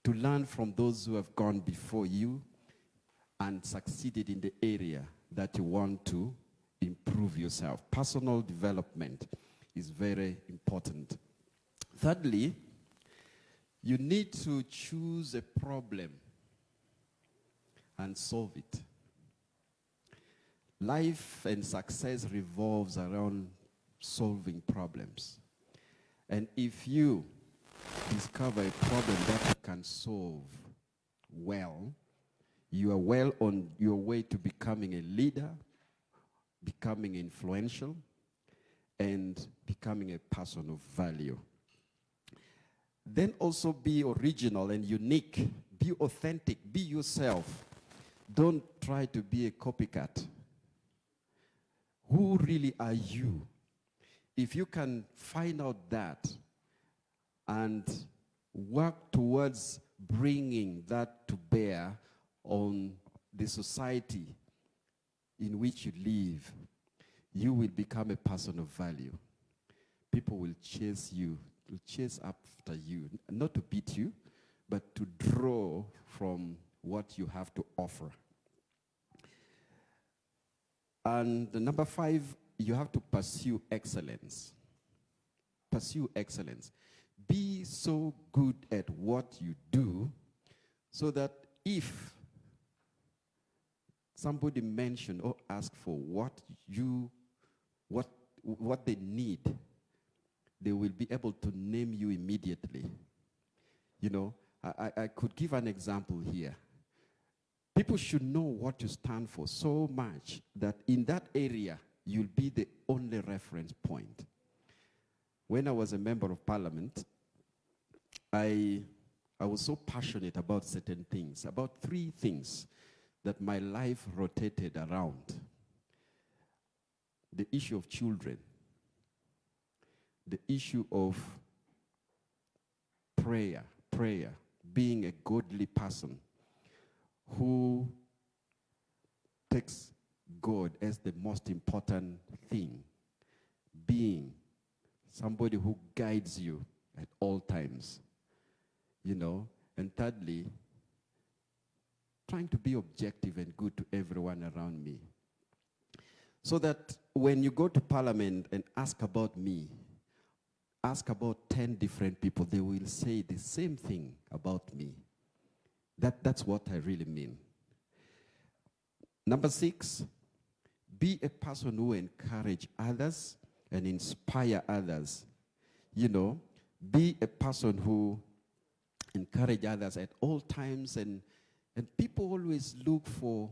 to learn from those who have gone before you and succeeded in the area that you want to improve yourself. Personal development is very important. Thirdly, you need to choose a problem and solve it. Life and success revolves around solving problems. And if you discover a problem that you can solve well, you are well on your way to becoming a leader, becoming influential, and becoming a person of value. Then also be original and unique. Be authentic. Be yourself. Don't try to be a copycat. Who really are you? If you can find out that and work towards bringing that to bear on the society in which you live, you will become a person of value. People will chase you, will chase after you, not to beat you, but to draw from what you have to offer. And number 5, you have to pursue excellence. Pursue excellence. Be so good at what you do so that if somebody mention or ask for what they need, they will be able to name you immediately. You know, I could give an example here. People should know what you stand for so much that in that area, you'll be the only reference point. When I was a member of parliament, I was so passionate about certain things, about 3 things that my life rotated around. The issue of children, the issue of prayer, being a godly person who takes God as the most important thing, being somebody who guides you at all times, you know. And thirdly, trying to be objective and good to everyone around me. So that when you go to parliament and ask about me, ask about 10 different people, they will say the same thing about me. That's what I really mean. Number 6, be a person who encourages others and inspire others. You know, be a person who encourages others at all times, and people always look for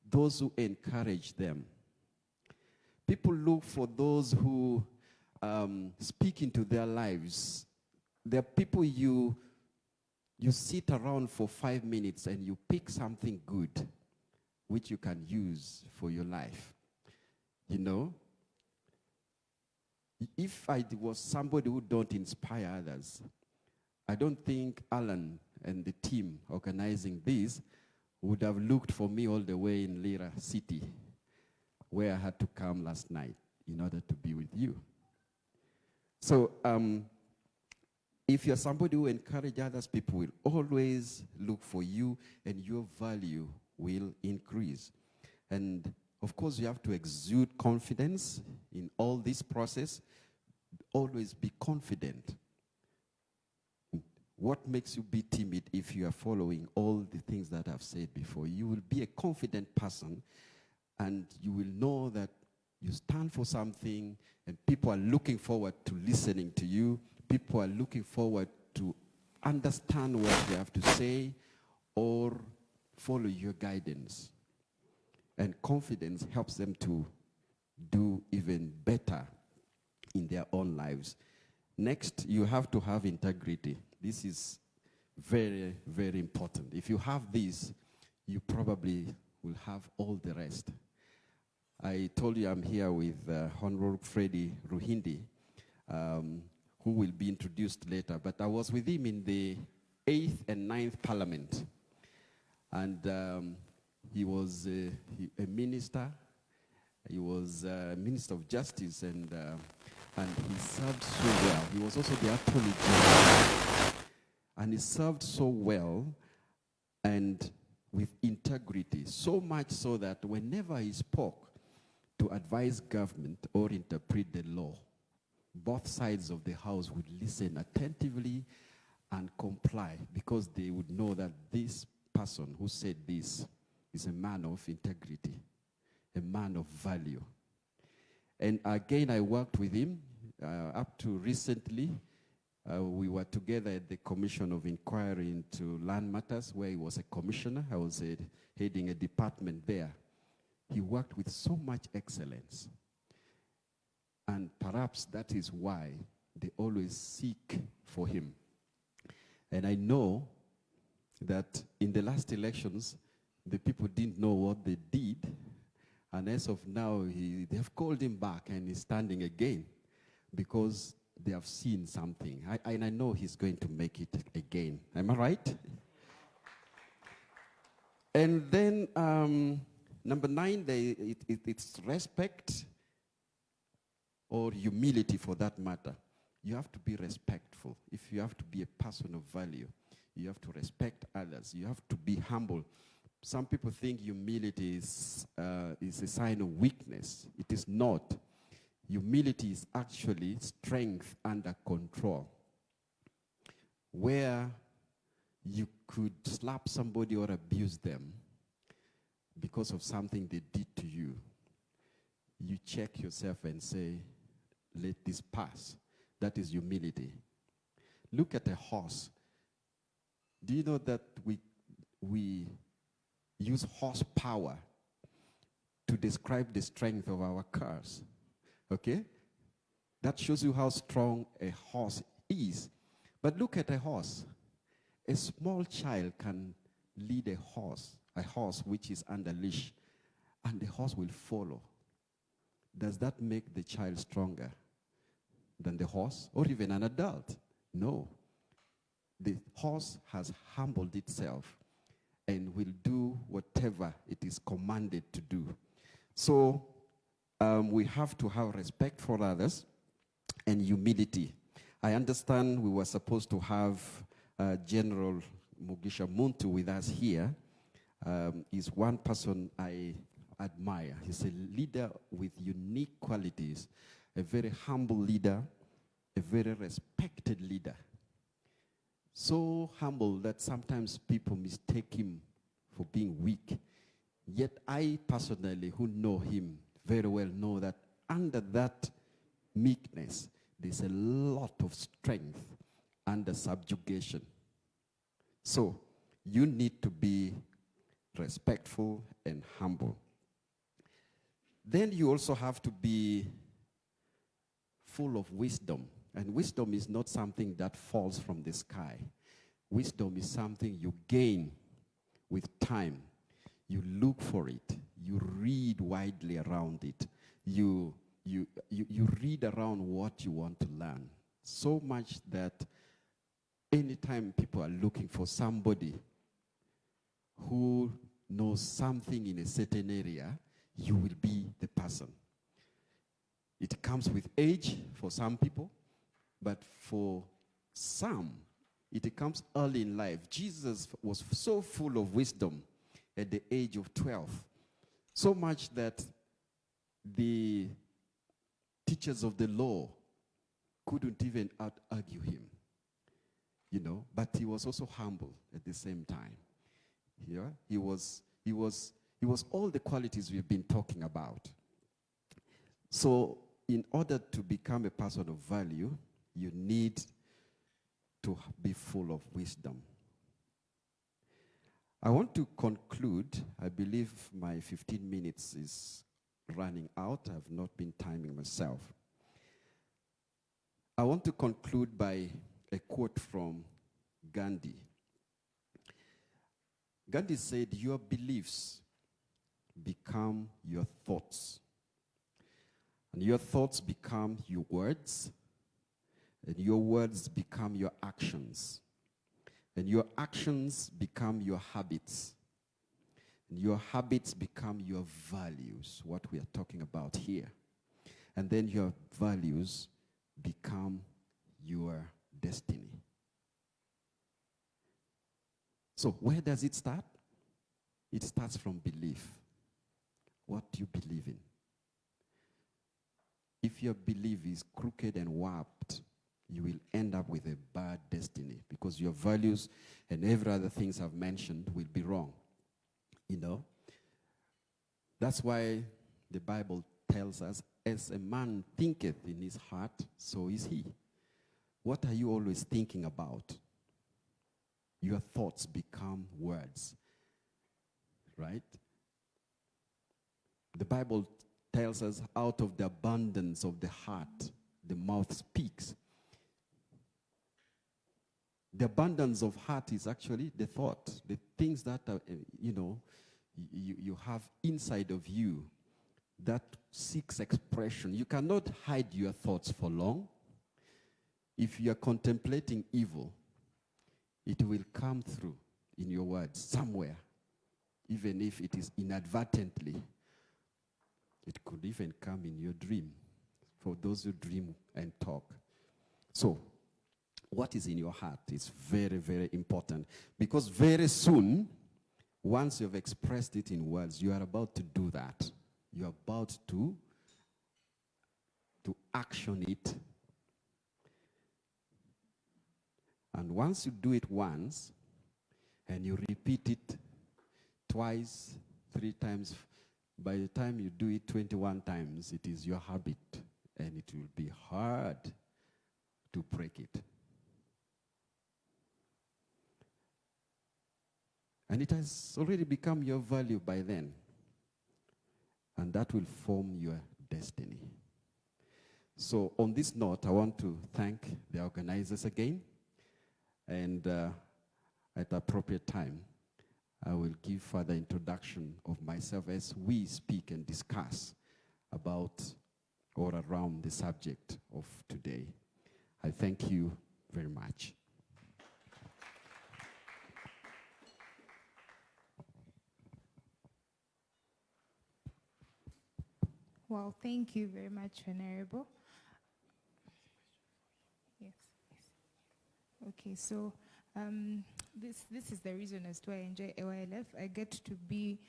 those who encourage them. People look for those who speak into their lives. There are people you sit around for 5 minutes and you pick something good which you can use for your life. You know, if I was somebody who don't inspire others, I don't think Alan and the team organizing this would have looked for me all the way in Lira City, where I had to come last night in order to be with you. So if you're somebody who encourages others, people will always look for you and your value will increase. And of course, you have to exude confidence in all this process. Always be confident. What makes you be timid if you are following all the things that I've said before? You will be a confident person and you will know that you stand for something and people are looking forward to listening to you. People are looking forward to understand what they have to say or follow your guidance. And confidence helps them to do even better in their own lives. Next, you have to have integrity. This is very, very important. If you have this, you probably will have all the rest. I told you I'm here with Honorable Freddie Ruhindi, who will be introduced later. But I was with him in the 8th and 9th Parliament. And he was a minister. He was a Minister of Justice, and he served so well. He was also the Attorney General. And he served so well and with integrity, so much so that whenever he spoke to advise government or interpret the law, both sides of the house would listen attentively and comply, because they would know that this person who said this is a man of integrity, a man of value. And again, I worked with him up to recently. We were together at the Commission of Inquiry into Land Matters, where he was a commissioner. I was heading a department there. He worked with so much excellence. And perhaps that is why they always seek for him. And I know that in the last elections, the people didn't know what they did. And as of now, they have called him back and he's standing again because they have seen something. And I know he's going to make it again. Am I right? And then number 9, it's respect, or humility for that matter. You have to be respectful. If you have to be a person of value, you have to respect others. You have to be humble. Some people think humility is a sign of weakness. It is not. Humility is actually strength under control. Where you could slap somebody or abuse them because of something they did to you, you check yourself and say, let this pass. That is humility. Look at a horse. Do you know that we use horsepower to describe the strength of our cars? Okay? That shows you how strong a horse is. But look at a horse. A small child can lead a horse which is under leash, and the horse will follow. Does that make the child stronger than the horse, or even an adult? No. The horse has humbled itself and will do whatever it is commanded to do. So we have to have respect for others and humility. I understand we were supposed to have General Mugisha Muntu with us here. He's one person I admire. He's a leader with unique qualities, a very humble leader, a very respected leader. So humble that sometimes people mistake him for being weak. Yet I personally, who know him very well, know that under that meekness, there's a lot of strength under subjugation. So you need to be respectful and humble. Then you also have to be full of wisdom. And wisdom is not something that falls from the sky. Wisdom is something you gain with time. You look for it. You read widely around it. You read around what you want to learn. So much that anytime people are looking for somebody who knows something in a certain area, you will be the person. It comes with age for some people, but for some, it comes early in life. Jesus was so full of wisdom at the age of 12, so much that the teachers of the law couldn't even out-argue him, but he was also humble at the same time. Yeah? He was all the qualities we've been talking about. So in order to become a person of value, you need to be full of wisdom. I want to conclude. I believe my 15 minutes is running out. I've not been timing myself. I want to conclude by a quote from Gandhi. Gandhi said, "Your beliefs become your thoughts. And your thoughts become your words. And your words become your actions. And your actions become your habits. And your habits become your values," what we are talking about here. And then your values become your destiny. So where does it start? It starts from belief. What do you believe in? If your belief is crooked and warped, you will end up with a bad destiny because your values and every other things I've mentioned will be wrong. You know? That's why the Bible tells us, as a man thinketh in his heart, so is he. What are you always thinking about? Your thoughts become words. Right? The Bible tells us out of the abundance of the heart, the mouth speaks. The abundance of heart is actually the thought, the things that are, you have inside of you that seeks expression. You cannot hide your thoughts for long. If you are contemplating evil, it will come through in your words somewhere, even if it is inadvertently. It could even come in your dream, for those who dream and talk. So, what is in your heart is very, very important. Because very soon, once you've expressed it in words, you are about to do that. You're about to action it. And once you do it once, and you repeat it twice, 3 times, by the time you do it 21 times, it is your habit, and it will be hard to break it. And it has already become your value by then. And that will form your destiny. So on this note, I want to thank the organizers again. And at the appropriate time, I will give further introduction of myself as we speak and discuss about or around the subject of today. I thank you very much. Well, thank you very much, Honorable. Yes. Okay, so this is the reason as to why I enjoy Aylf. I get to be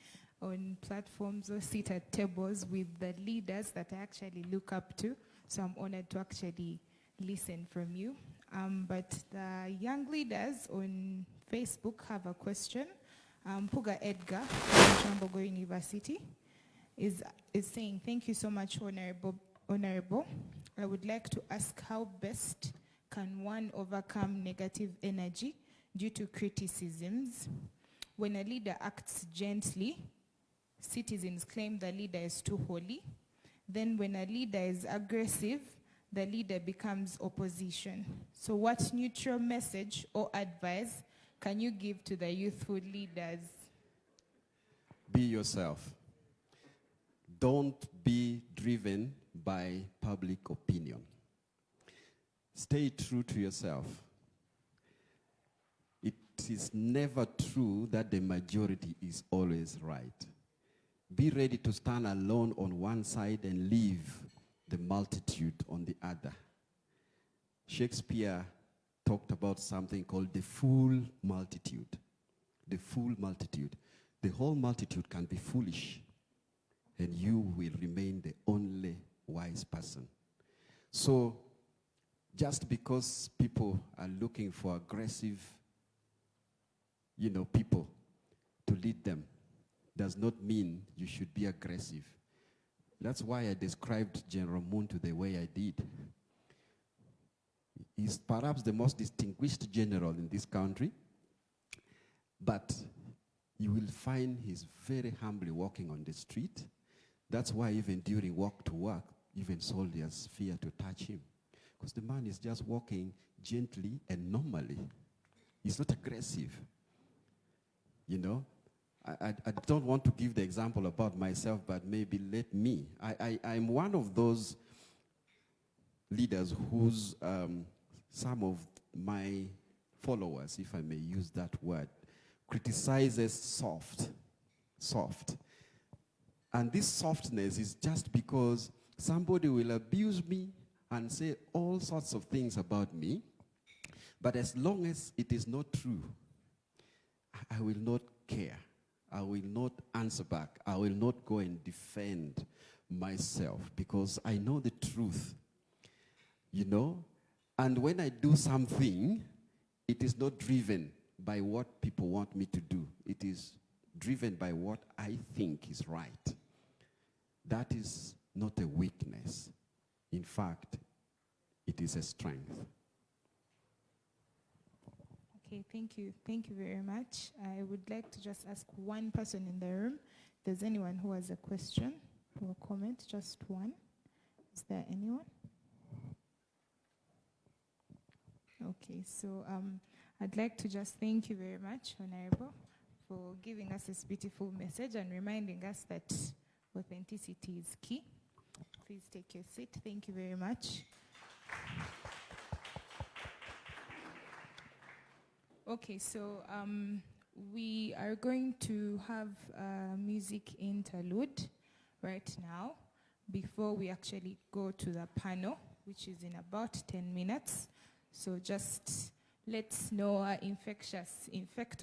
on platforms or sit at tables with the leaders that I actually look up to. So I'm honored to actually listen from you. But the young leaders on Facebook have a question. Puga Edgar from Chambogo University is saying, thank you so much, Honorable. I would like to ask how best can one overcome negative energy due to criticisms? When a leader acts gently, citizens claim the leader is too holy. Then when a leader is aggressive, the leader becomes opposition. So what neutral message or advice can you give to the youthful leaders? Be yourself. Don't be driven by public opinion. Stay true to yourself. It is never true that the majority is always right. Be ready to stand alone on one side and leave the multitude on the other. Shakespeare talked about something called the fool multitude. The fool multitude. The whole multitude can be foolish, and you will remain the only wise person. So, just because people are looking for aggressive, people to lead them, does not mean you should be aggressive. That's why I described General Muntu the way I did. He's perhaps the most distinguished general in this country, but you will find he's very humbly walking on the street. That's why even during walk to work, even soldiers fear to touch him. Because the man is just walking gently and normally. He's not aggressive. I don't want to give the example about myself, but maybe let me. I'm one of those leaders whose some of my followers, if I may use that word, criticizes soft. And this softness is just because somebody will abuse me and say all sorts of things about me, but as long as it is not true, I will not care. I will not answer back. I will not go and defend myself because I know the truth, you know. And when I do something, it is not driven by what people want me to do. It is driven by what I think is right. That is not a weakness. In fact, it is a strength. Okay, thank you. Thank you very much. I would like to just ask one person in the room. If there's anyone who has a question or a comment, just one. Is there anyone? Okay, so I'd like to just thank you very much, Honorable, for giving us this beautiful message and reminding us that authenticity is key. Please take your seat. Thank you very much. Okay, so we are going to have a music interlude right now before we actually go to the panel, which is in about 10 minutes. So just let's know infect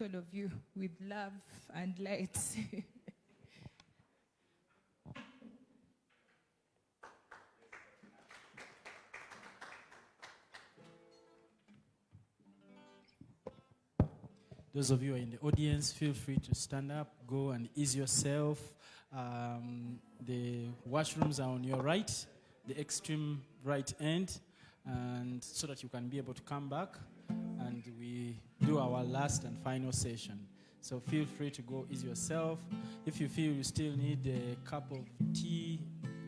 all of you with love and light. Those of you who are in the audience, feel free to stand up, go and ease yourself. The washrooms are on your right, the extreme right end, and so that you can be able to come back and we do our last and final session. So feel free to go ease yourself. If you feel you still need a cup of tea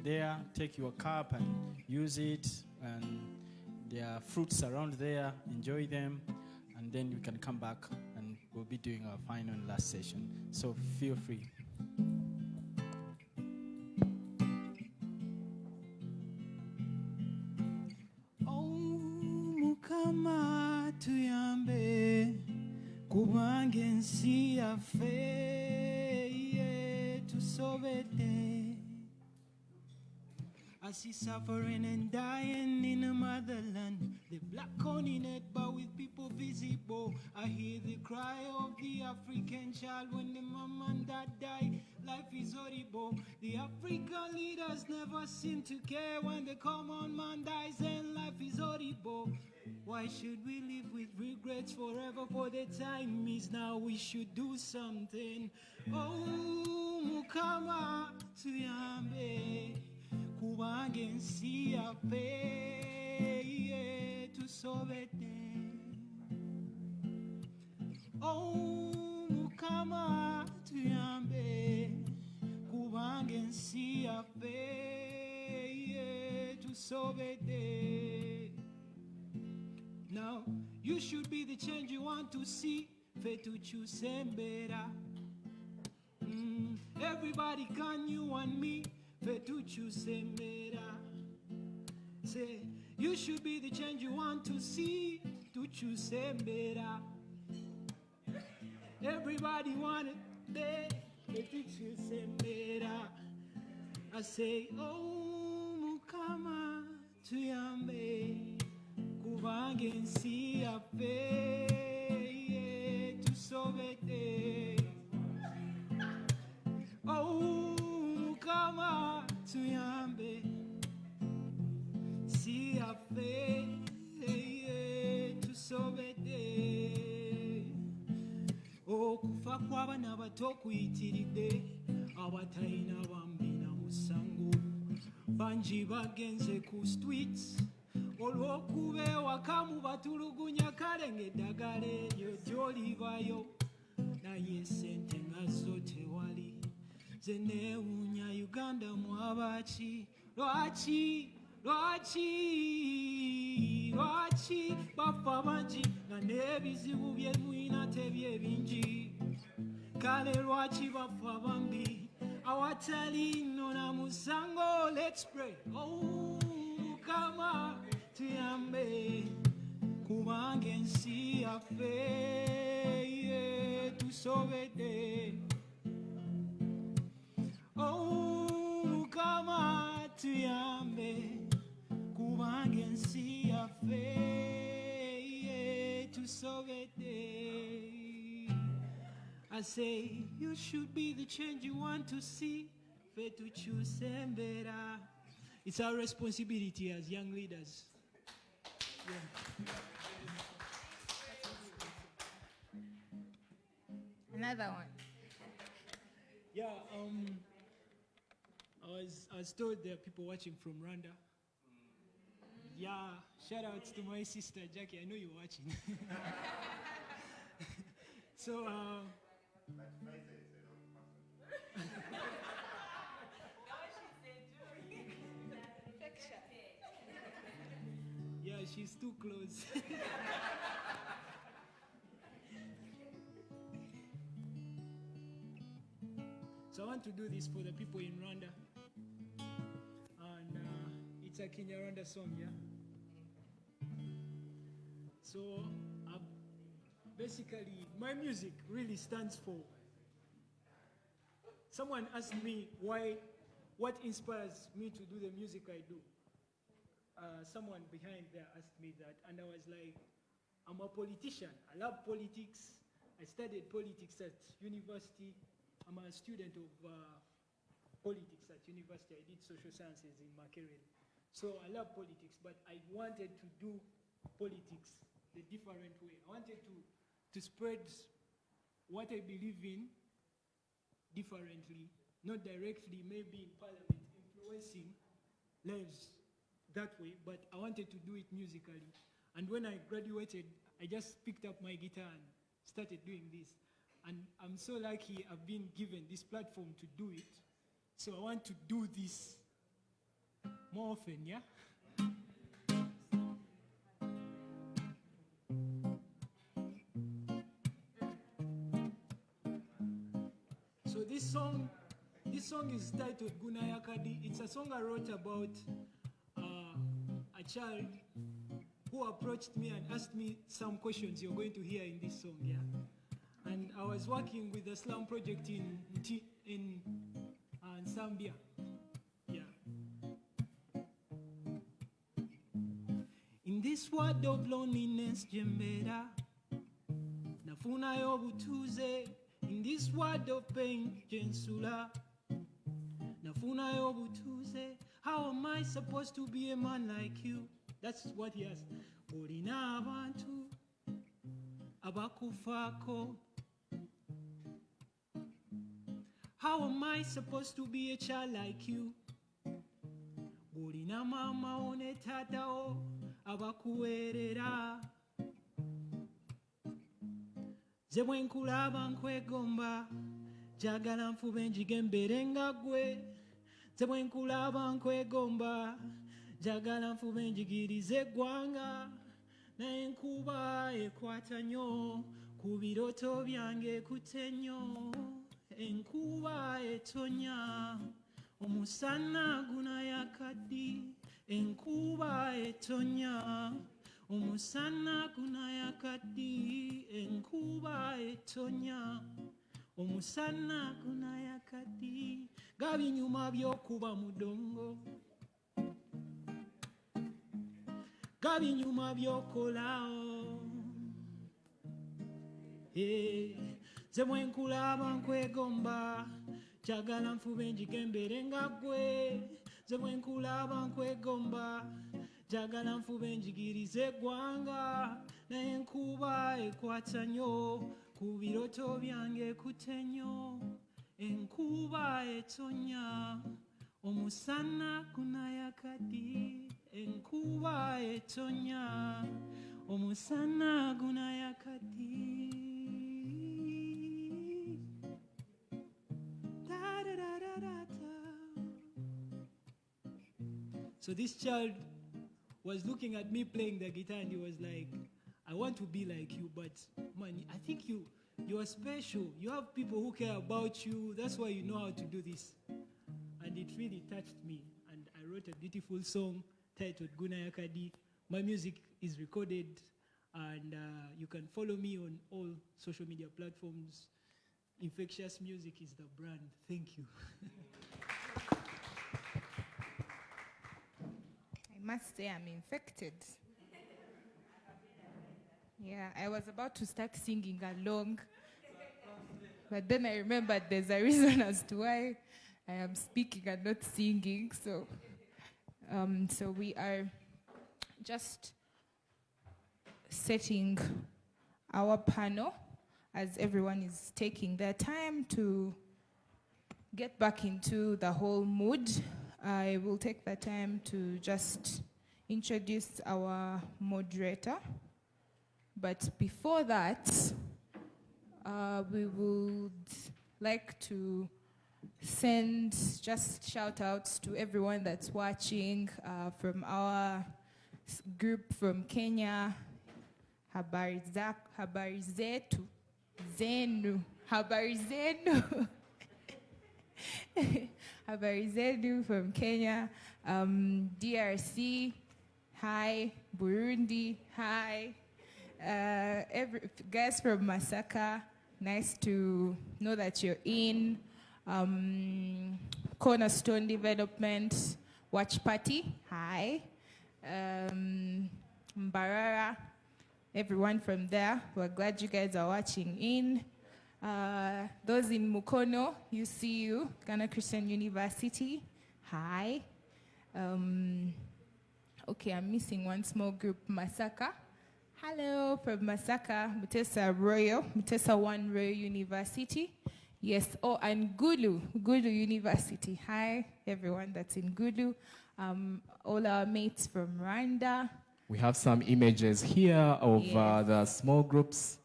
there, take your cup and use it. And there are fruits around there, enjoy them, and then you can come back and we'll be doing our final and last session. So feel free. Mukama tuyambe kubange nsi yaffe tusobedde. I see suffering and dying in the motherland, the black continent, but with people visible. I hear the cry of the African child when the mom and dad die. Life is horrible. The African leaders never seem to care when the common man dies and life is horrible. Why should we live with regrets forever? For the time is now, we should do something. Oh, Mukama tuyambe kubange nsi yaffe tusobedde. Oh, Mukama tuyambe kubange nsi yaffe tusobedde. Now, you should be the change you want to see. Fe tukyuse embeera. Everybody can, you and me. Fe tukyuse embeera. Say, you should be the change you want to see. Tukyuse embeera. Everybody want it there. Fe tukyuse embeera. I say, oh, Mukama tuyambe kubange nsi yaffe tusobedde. Oh, Mukama tuyambe nsi yaffe tusobedde. Okufa kw'abaana bato kuyitiridde, abatalina bambi na musango. Bangi bagenze ku streets olw'okuba ewaka mu batulugunya, kale ng'eddagala eryo gy'olibayo naye sente ngazo tewali. Ze neewuunya Uganda mwabaki, lwaki bafa bangi nga n'ebizibu bye mulina tebye bingi? Kale lwaki bafa bambi awatali nno na musango? Let's pray. Oh, Mukama tuyambe kubange nsi yaffe tusobedde. Oh, Mukama tuyambe kubange nsi yaffe tusobedde. I say you should be the change you want to see. Fair to choose and better. It's our responsibility as young leaders. Yeah. Another one. Yeah, I was told there are people watching from Rwanda. Yeah, shout outs to my sister Jackie. I know you're watching. So, yeah, she's too close. So I want to do this for the people in Rwanda. And it's a Kenya Rwanda song, yeah? So basically, my music really stands for... Someone asked me what inspires me to do the music I do. Someone behind there asked me that, and I was like, I'm a politician. I love politics. I studied politics at university. I'm a student of politics at university. I did social sciences in Makerere. So I love politics, but I wanted to do politics the different way. I wanted to spread what I believe in differently, not directly, maybe in parliament, influencing lives that way, but I wanted to do it musically. And when I graduated, I just picked up my guitar and started doing this. And I'm so lucky I've been given this platform to do it. So I want to do this more often, yeah? So this song is titled Gunayakadi. It's a song I wrote about a child who approached me and asked me some questions you're going to hear in this song, yeah? And I was working with the slum project in Zambia, yeah. In this world of loneliness, Jembera, nafuna yobutuze. In this world of pain, Jensula, nafuna yobutuze. How am I supposed to be a man like you? That's what he asked. Olina abantu abakufako. How am I supposed to be a child like you? Olina mama one tatao abakuwerera. Ze bwe nkulaba nkwegomba, njagala nfube njigembere nga ggwe. Ze bwe nkulaba nkwegomba, njagala nfube njigirize eggwanga. Naye enkuba ekwata nnyo, ku birooto byange ekutte nnyo. Enkuba etonya, omusana gunayakadi. Enkuba etonya, omusana gunayakadi. Enkuba etonya, omusana gunayakadi. Gabinyuma by'okuba mudongo, gabinyuma by'okolao. Ze bwe nkulaba nkwegomba, njagala nfube njigembere nga ggwe. Ze bwe nkulaba nkwegomba, njagala nfube njigirize eggwanga. Naye enkuba ekwata nnyo, ku birooto byange ekutte nnyo. Enkuba etonya, omusana gunayakadi. Enkuba etonya, omusana gunayakadi. Da, da, da, da, da, da. So this child was looking at me playing the guitar and he was like, I want to be like you, but man, I think you are special. You have people who care about you. That's why you know how to do this. And it really touched me. And I wrote a beautiful song titled Gunayakadi. My music is recorded, and you can follow me on all social media platforms. Infectious Music is the brand. Thank you. I must say I'm infected. Yeah, I was about to start singing along. But then I remembered there's a reason as to why I am speaking and not singing. So, so we are just setting our panel as everyone is taking their time to get back into the whole mood. I will take the time to just introduce our moderator. But before that, we would like to send just shout outs to everyone that's watching from our group from Kenya. Habari zetu, zenu, habari zenu. Habari zenu from Kenya, DRC, hi, Burundi, hi. Guys from Masaka, nice to know that you're in. Cornerstone Development, Watch Party, hi. Mbarara, everyone from there, we're glad you guys are watching in. Those in Mukono, UCU, Ghana Christian University, hi. Okay, I'm missing one small group, Masaka. Hello, from Masaka, Mutesa 1 Royal University. Yes, oh, and Gulu University. Hi, everyone that's in Gulu. All our mates from Rwanda. We have some images here of the small groups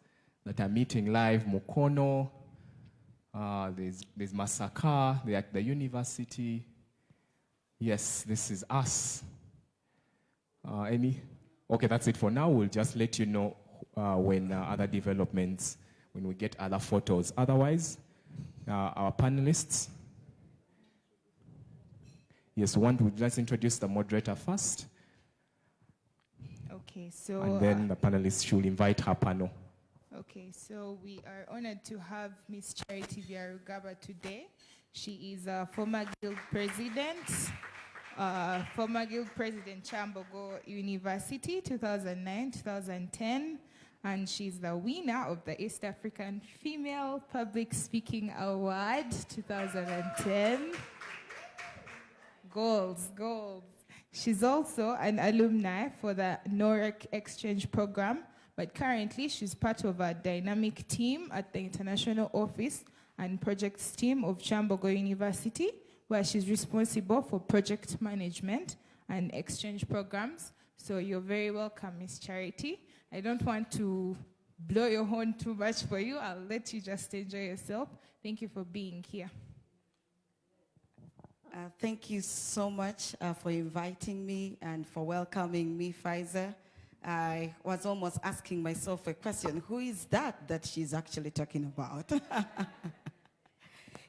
that are meeting live. Mukono, there's Masaka, they're at the university. Yes, this is us. Okay, that's it for now. We'll just let you know when other developments, when we get other photos. Otherwise, our panelists. Yes, let's introduce the moderator first. Okay, so... And then the panelists should invite her panel. Okay, so we are honored to have Miss Charity Byarugaba today. She is a former guild president. Chambogo University, 2009-2010, and she's the winner of the East African Female Public Speaking Award, 2010. Goals. She's also an alumni for the NOREC exchange program, but currently she's part of a dynamic team at the international office and projects team of Chambogo University, where she's responsible for project management and exchange programs. So you're very welcome, Miss Charity. I don't want to blow your horn too much for you. I'll let you just enjoy yourself. Thank you for being here. Thank you so much for inviting me and for welcoming me, Pfizer. I was almost asking myself a question. Who is that she's actually talking about?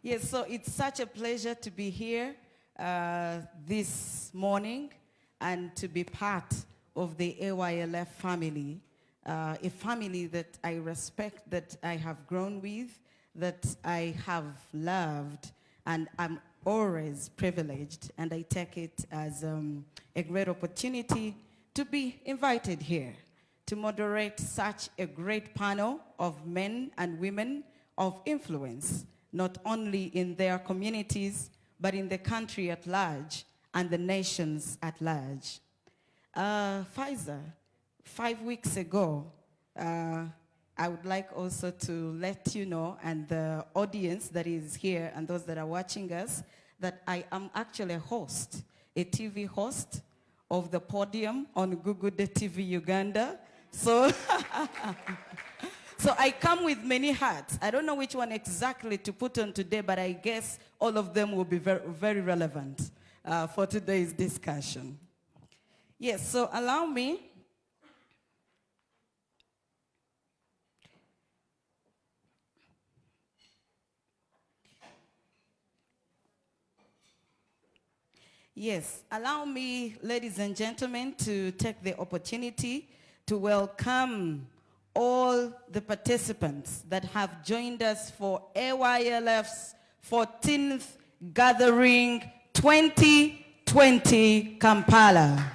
Yes, so it's such a pleasure to be here this morning and to be part of the AYLF family, a family that I respect, that I have grown with, that I have loved, and I'm always privileged, and I take it as a great opportunity to be invited here to moderate such a great panel of men and women of influence, not only in their communities, but in the country at large and the nations at large. Pfizer, 5 weeks ago, I would like also to let you know, and the audience that is here and those that are watching us, that I am actually a host, a TV host of the podium on Google TV Uganda. So, so I come with many hats. I don't know which one exactly to put on today, but I guess all of them will be very, very relevant for today's discussion. Yes, so allow me. Yes, allow me, ladies and gentlemen, to take the opportunity to welcome all the participants that have joined us for AYLF's 14th Gathering 2020 Kampala.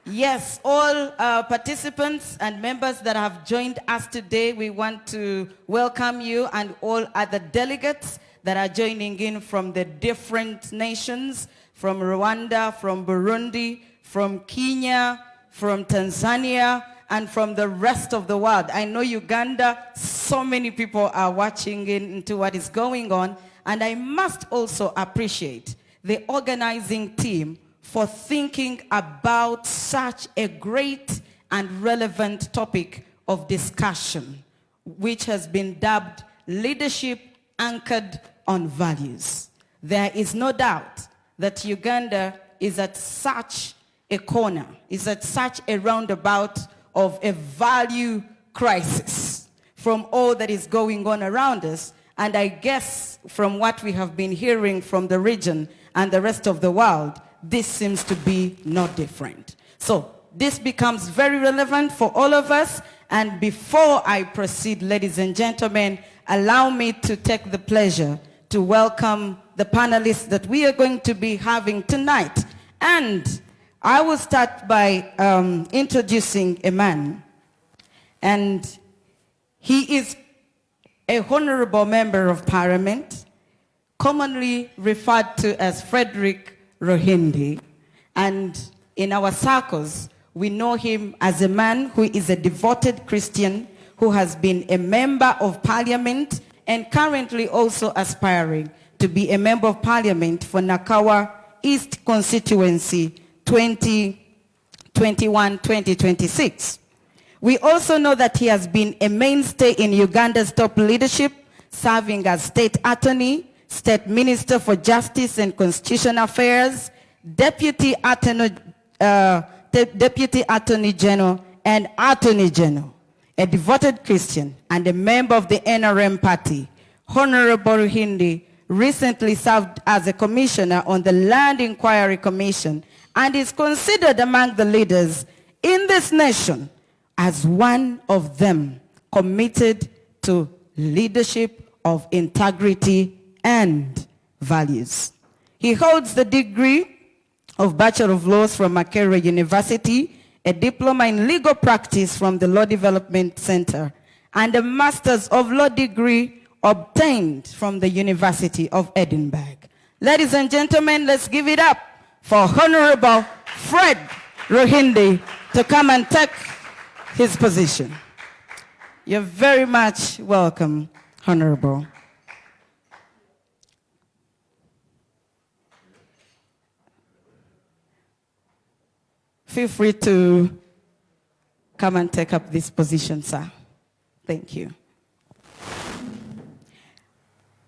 Yes, all participants and members that have joined us today, we want to welcome you, and all other delegates that are joining in from the different nations, from Rwanda, from Burundi, from Kenya, from Tanzania, and from the rest of the world. I know Uganda, so many people are watching into what is going on, and I must also appreciate the organizing team for thinking about such a great and relevant topic of discussion, which has been dubbed Leadership Anchored on Values. There is no doubt that Uganda is at such a corner, is at such a roundabout of a value crisis from all that is going on around us. And I guess from what we have been hearing from the region and the rest of the world, this seems to be no different. So this becomes very relevant for all of us. And before I proceed, ladies and gentlemen, allow me to take the pleasure to welcome the panelists that we are going to be having tonight. And I will start by introducing a man. And he is a honorable member of parliament, commonly referred to as Frederick Ruhindi, and in our circles, we know him as a man who is a devoted Christian who has been a member of parliament and currently also aspiring to be a member of parliament for Nakawa East constituency 2021-2026. We also know that he has been a mainstay in Uganda's top leadership, serving as state attorney, State Minister for Justice and Constitutional Affairs, Deputy Attorney General, and Attorney General, a devoted Christian and a member of the NRM party. Honorable Ruhindi recently served as a commissioner on the Land Inquiry Commission and is considered among the leaders in this nation as one of them committed to leadership of integrity and values. He holds the degree of Bachelor of Laws from Makerere University, a diploma in legal practice from the Law Development Center, and a Master's of Law degree obtained from the University of Edinburgh. Ladies and gentlemen, let's give it up for Honorable Fred Ruhindi to come and take his position. You're very much welcome, Honorable. Feel free to come and take up this position, sir. Thank you.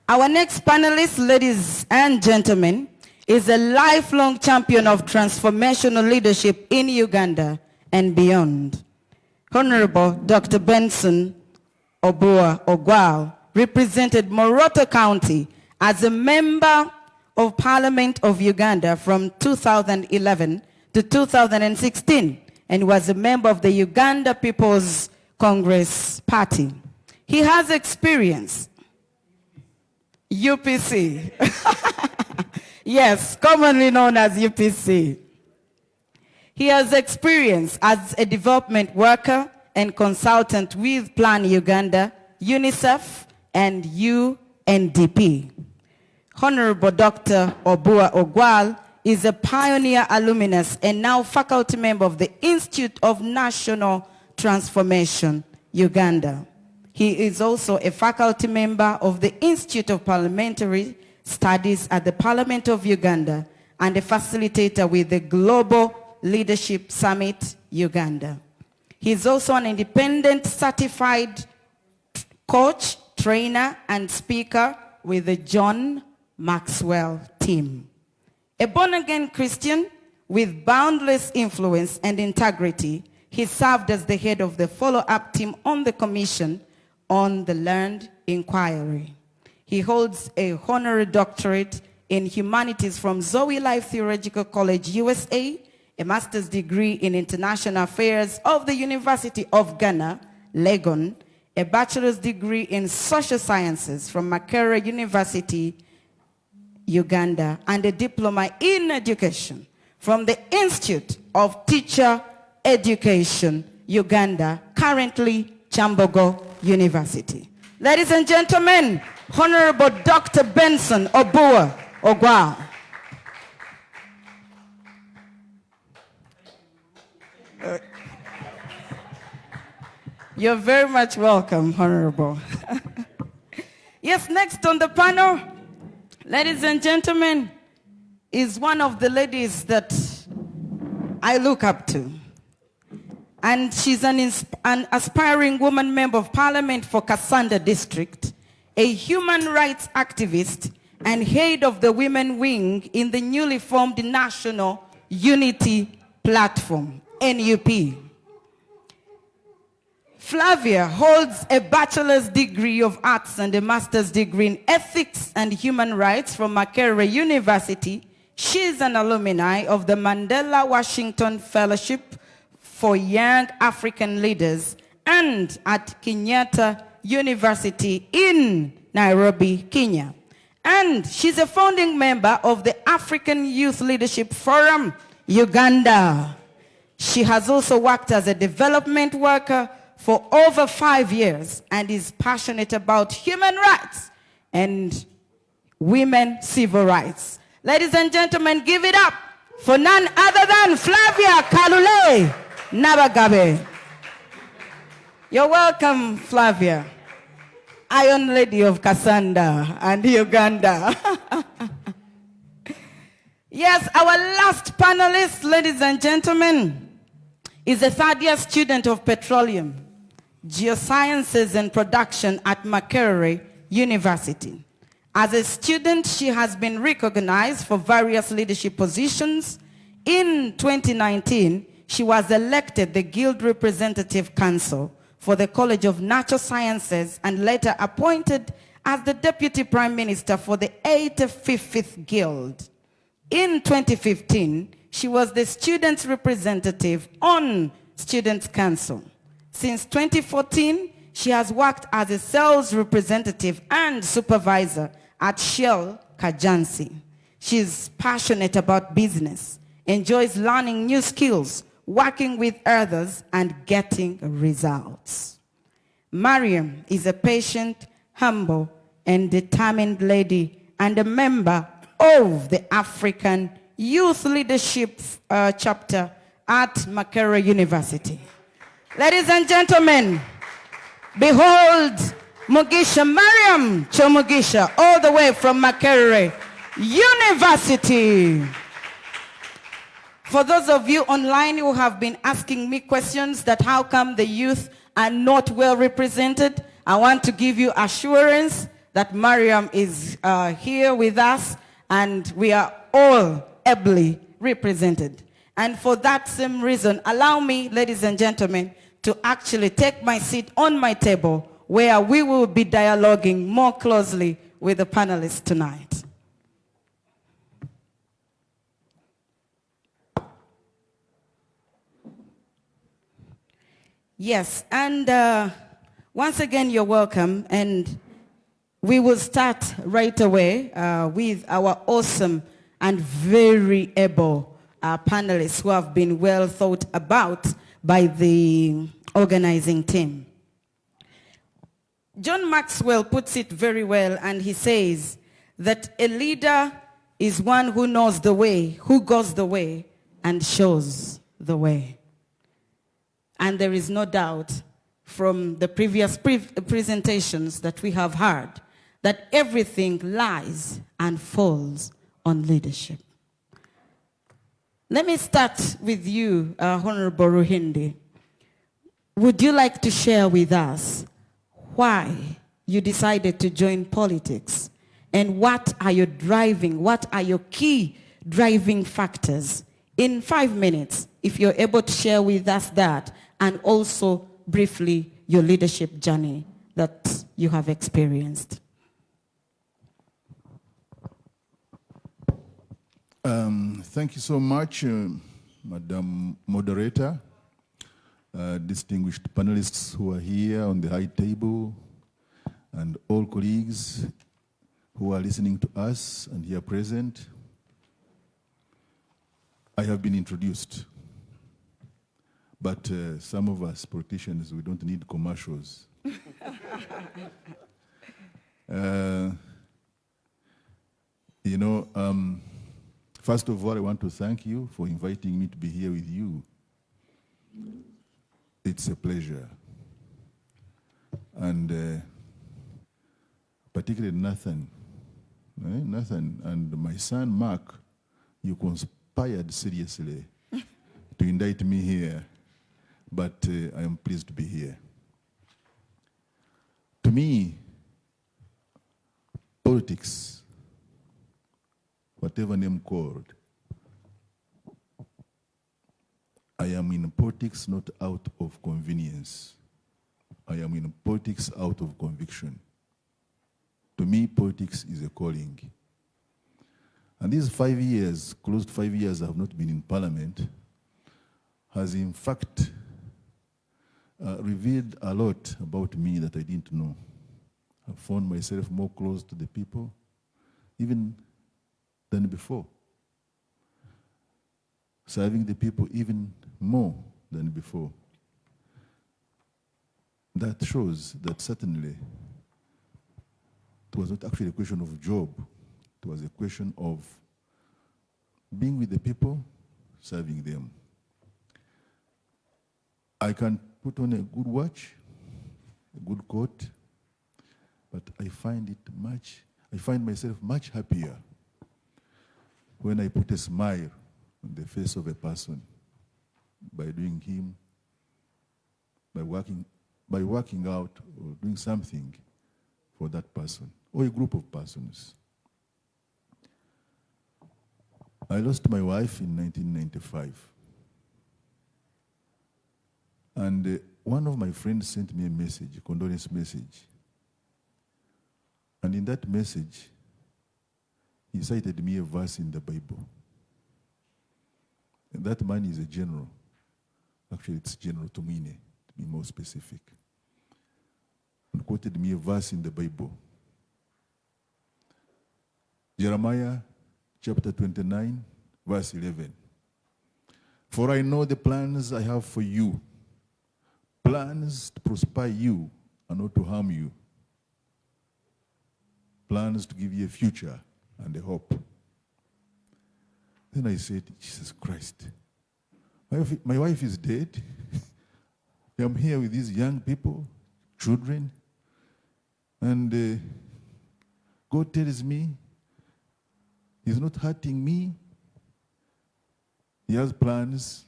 Our next panelist, ladies and gentlemen, is a lifelong champion of transformational leadership in Uganda and beyond. Honorable Dr. Benson Obua Ogwal represented Moroto County as a member of Parliament of Uganda from 2011 to 2016 and was a member of the Uganda People's Congress Party. He has experience, UPC, yes, commonly known as UPC. He has experience as a development worker and consultant with Plan Uganda, UNICEF, and UNDP. Honorable Dr. Obua Ogwal is a pioneer alumnus and now faculty member of the Institute of National Transformation, Uganda. He is also a faculty member of the Institute of Parliamentary Studies at the Parliament of Uganda and a facilitator with the Global Leadership Summit, Uganda. He is also an independent certified coach, trainer, and speaker with the John Maxwell team. A born-again Christian with boundless influence and integrity, he served as the head of the follow-up team on the Commission on the Land Inquiry. He holds a honorary doctorate in humanities from Zoe Life Theological College, USA, a master's degree in international affairs of the University of Ghana, Legon, a bachelor's degree in social sciences from Makerere University, Uganda, and a diploma in education from the Institute of Teacher Education, Uganda, currently Chambogo University. Ladies and gentlemen, Honorable Dr. Benson Obua Ogwa. You're very much welcome, Honorable. Yes, next on the panel, ladies and gentlemen, is one of the ladies that I look up to. And she's an aspiring woman member of parliament for Kasanda district, a human rights activist, and head of the women wing in the newly formed National Unity Platform, NUP. Flavia holds a bachelor's degree of arts and a master's degree in ethics and human rights from Makerere University. She is an alumni of the Mandela Washington Fellowship for Young African Leaders and at Kenyatta University in Nairobi, Kenya. And she's a founding member of the African Youth Leadership Forum, Uganda. She has also worked as a development worker for over 5 years and is passionate about human rights and women civil rights. Ladies and gentlemen, give it up for none other than Flavia Kalule Nabagabe. You're welcome, Flavia. Iron Lady of Kasanda and Uganda. Yes, our last panelist, ladies and gentlemen, is a third-year student of petroleum, geosciences and production at Makerere University. As a student, she has been recognized for various leadership positions. In 2019, she was elected the Guild Representative Council for the College of Natural Sciences and later appointed as the Deputy Prime Minister for the 85th Guild. In 2015, she was the students' representative on Students' Council. Since 2014, she has worked as a sales representative and supervisor at Shell Kajansi. She's passionate about business, enjoys learning new skills, working with others, and getting results. Mariam is a patient, humble, and determined lady and a member of the African Youth Leadership Chapter at Makerere University. Ladies and gentlemen, behold Mugisha Mariam Chomugisha, all the way from Makerere University. For those of you online who have been asking me questions that how come the youth are not well represented, I want to give you assurance that Mariam is here with us and we are all ably represented. And for that same reason, allow me, ladies and gentlemen, to actually take my seat on my table where we will be dialoguing more closely with the panelists tonight. Yes, and once again, you're welcome. And we will start right away with our awesome and very able panelists who have been well thought about by the organizing team. John Maxwell puts it very well, and he says that a leader is one who knows the way, who goes the way, and shows the way. And there is no doubt from the previous presentations that we have heard that everything lies and falls on leadership. Let me start with you, Honorable Ruhindi. Would you like to share with us why you decided to join politics and what are your key driving factors? In 5 minutes, if you're able to share with us that, and also briefly your leadership journey that you have experienced. Thank you so much, Madam Moderator, distinguished panelists who are here on the high table, and all colleagues who are listening to us and here present. I have been introduced. But some of us politicians, we don't need commercials. First of all, I want to thank you for inviting me to be here with you. It's a pleasure. And particularly Nathan and my son Mark, you conspired seriously to indict me here, but I am pleased to be here. To me, politics, whatever name called, I am in politics not out of convenience. I am in politics out of conviction. To me, politics is a calling. And these 5 years, close to 5 years, I have not been in parliament, has in fact revealed a lot about me that I didn't know. I found myself more close to the people, even than before. Serving the people even more than before. That shows that certainly it was not actually a question of job. It was a question of being with the people, serving them. I can put on a good watch, a good coat, but I find myself much happier when I put a smile on the face of a person by working out or doing something for that person or a group of persons. I lost my wife in 1995. And one of my friends sent me a message, a condolence message. And in that message, he cited me a verse in the Bible. And that man is a general. Actually, it's General Tumine, to be more specific. And quoted me a verse in the Bible. Jeremiah chapter 29, verse 11. For I know the plans I have for you, plans to prosper you and not to harm you, plans to give you a future and a hope. Then I said, Jesus Christ, my wife is dead. I'm here with these young people, children, and God tells me He's not hurting me. He has plans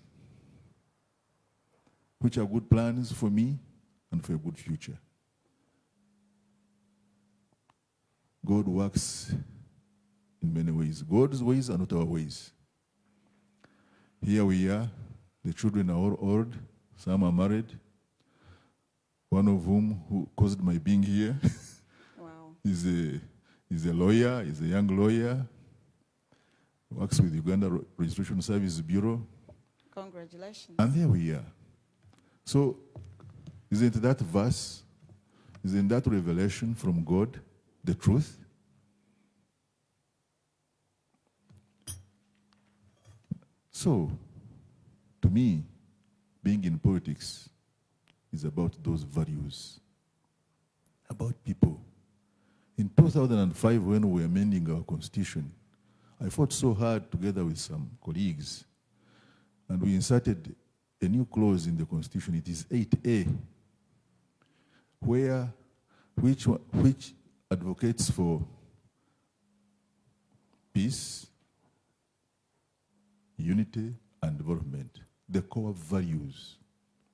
which are good plans for me and for a good future. God works in many ways. God's ways are not our ways. Here we are. The children are all old. Some are married. One of whom who caused my being here Wow. is a lawyer, is a young lawyer. Works with Uganda Registration Service Bureau. Congratulations. And there we are. So, isn't that verse, isn't that revelation from God the truth? So, to me, being in politics is about those values, about people. In 2005, when we were amending our constitution, I fought so hard together with some colleagues, and we inserted a new clause in the Constitution. It is 8A, which advocates for peace, unity, and development, the core values,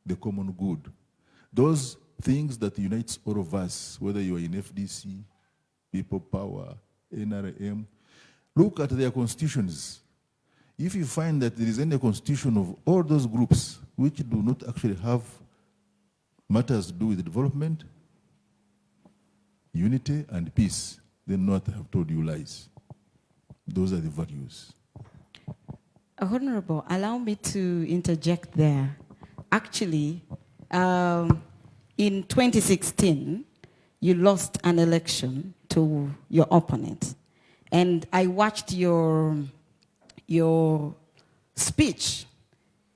the common good. Those things that unites all of us, whether you are in FDC, People Power, NRM, look at their constitutions. If you find that there is any constitution of all those groups which do not actually have matters to do with development, unity, and peace, then what I have told you lies. Those are the values. Honorable, allow me to interject there. Actually, in 2016, you lost an election to your opponent. And I watched your speech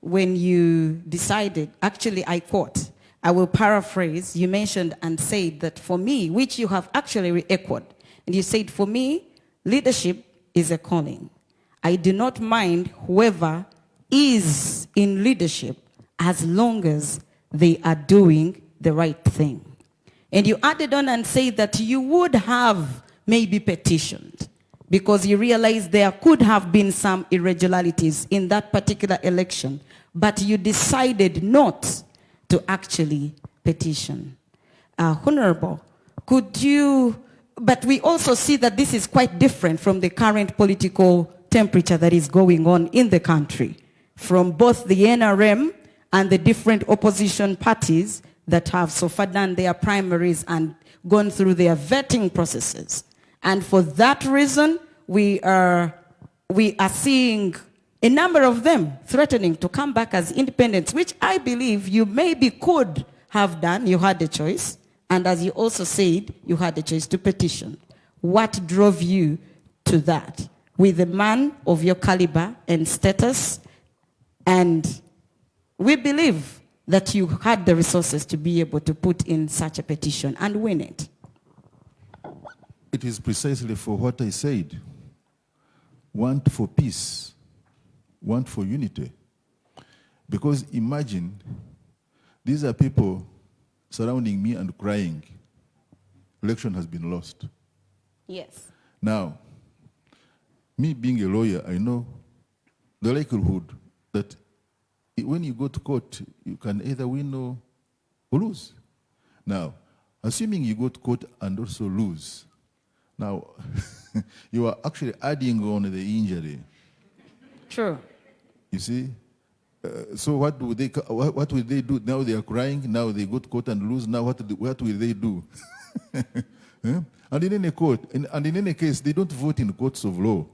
when you decided, actually I quote, I will paraphrase, you mentioned and said that for me, which you have actually echoed, and you said, for me, leadership is a calling. I do not mind whoever is in leadership as long as they are doing the right thing. And you added on and said that you would have maybe petitioned because you realized there could have been some irregularities in that particular election, but you decided not to actually petition. Honorable, could you, but we also see that this is quite different from the current political temperature that is going on in the country, from both the NRM and the different opposition parties that have so far done their primaries and gone through their vetting processes. And for that reason, we are seeing a number of them threatening to come back as independents, which I believe you maybe could have done. You had a choice. And as you also said, you had a choice to petition. What drove you to that? With a man of your caliber and status, and we believe that you had the resources to be able to put in such a petition and win it. It is precisely for what I said. Want for peace, want for unity. Because imagine, these are people surrounding me and crying. Election has been lost. Yes. Now, me being a lawyer, I know the likelihood that when you go to court, you can either win or lose. Now, assuming you go to court and also lose, now you are actually adding on the injury. True. You see? So what will they do? Now they are crying, now they go to court and lose, now what will they do? Yeah? And in any court, and in any case, they don't vote in courts of law.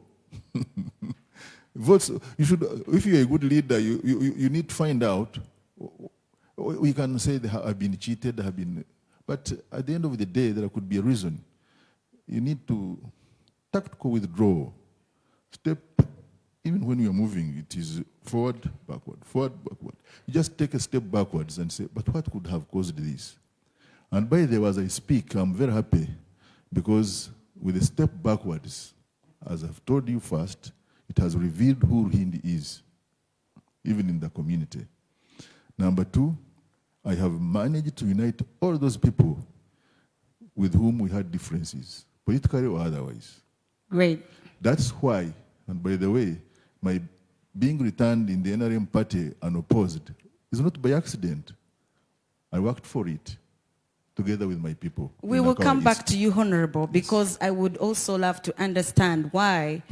Votes, you should, if you're a good leader, you need to find out. We can say they have been cheated, but at the end of the day, there could be a reason. You need to tactical withdraw. Step, even when you're moving, it is forward, backward, forward, backward. You just take a step backwards and say, but what could have caused this? And by the way, as I speak, I'm very happy because with a step backwards, as I've told you first, it has revealed who Hindi is, even in the community. Number two, I have managed to unite all those people with whom we had differences, politically or otherwise. Great. That's why, and by the way, my being returned in the NRM party unopposed is not by accident. I worked for it together with my people. We will come back to you, Honorable, because I would also love to understand why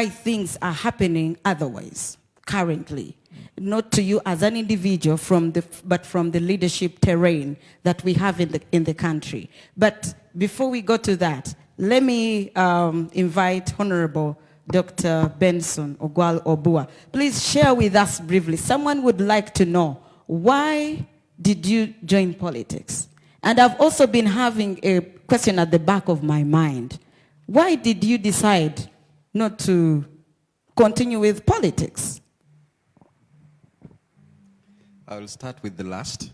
things are happening otherwise currently. Not to you as an individual, but from the leadership terrain that we have in the country. But before we go to that, let me invite Honorable Dr. Benson Ogwal Obua. Please share with us briefly. Someone would like to know, why did you join politics? And I've also been having a question at the back of my mind. Why did you decide not to continue with politics? I will start with the last.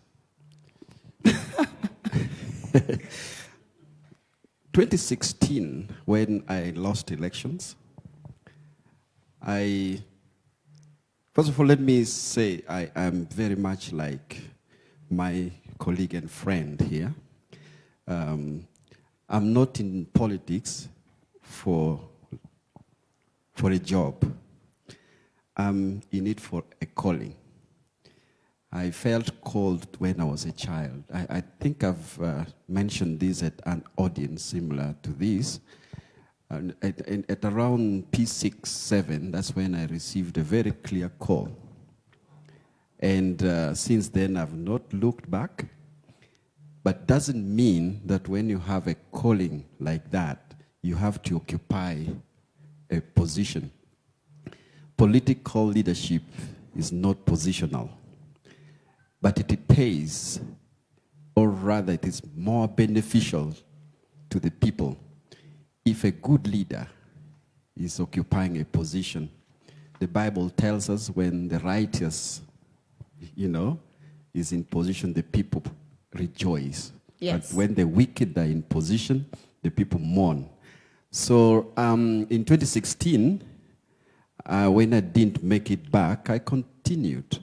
2016, when I lost elections, first of all, let me say I am very much like my colleague and friend here. I'm not in politics for a job. I'm in it for a calling. I felt called when I was a child. I think I've mentioned this at an audience similar to this. And at around P6, 7, that's when I received a very clear call. And since then, I've not looked back. But doesn't mean that when you have a calling like that, you have to occupy a position. Political leadership is not positional. But it pays, or rather it is more beneficial to the people if a good leader is occupying a position the Bible tells us when the righteous, is in position, the people rejoice. Yes. But when the wicked are in position, the people mourn. So in 2016, when I didn't make it back, I continued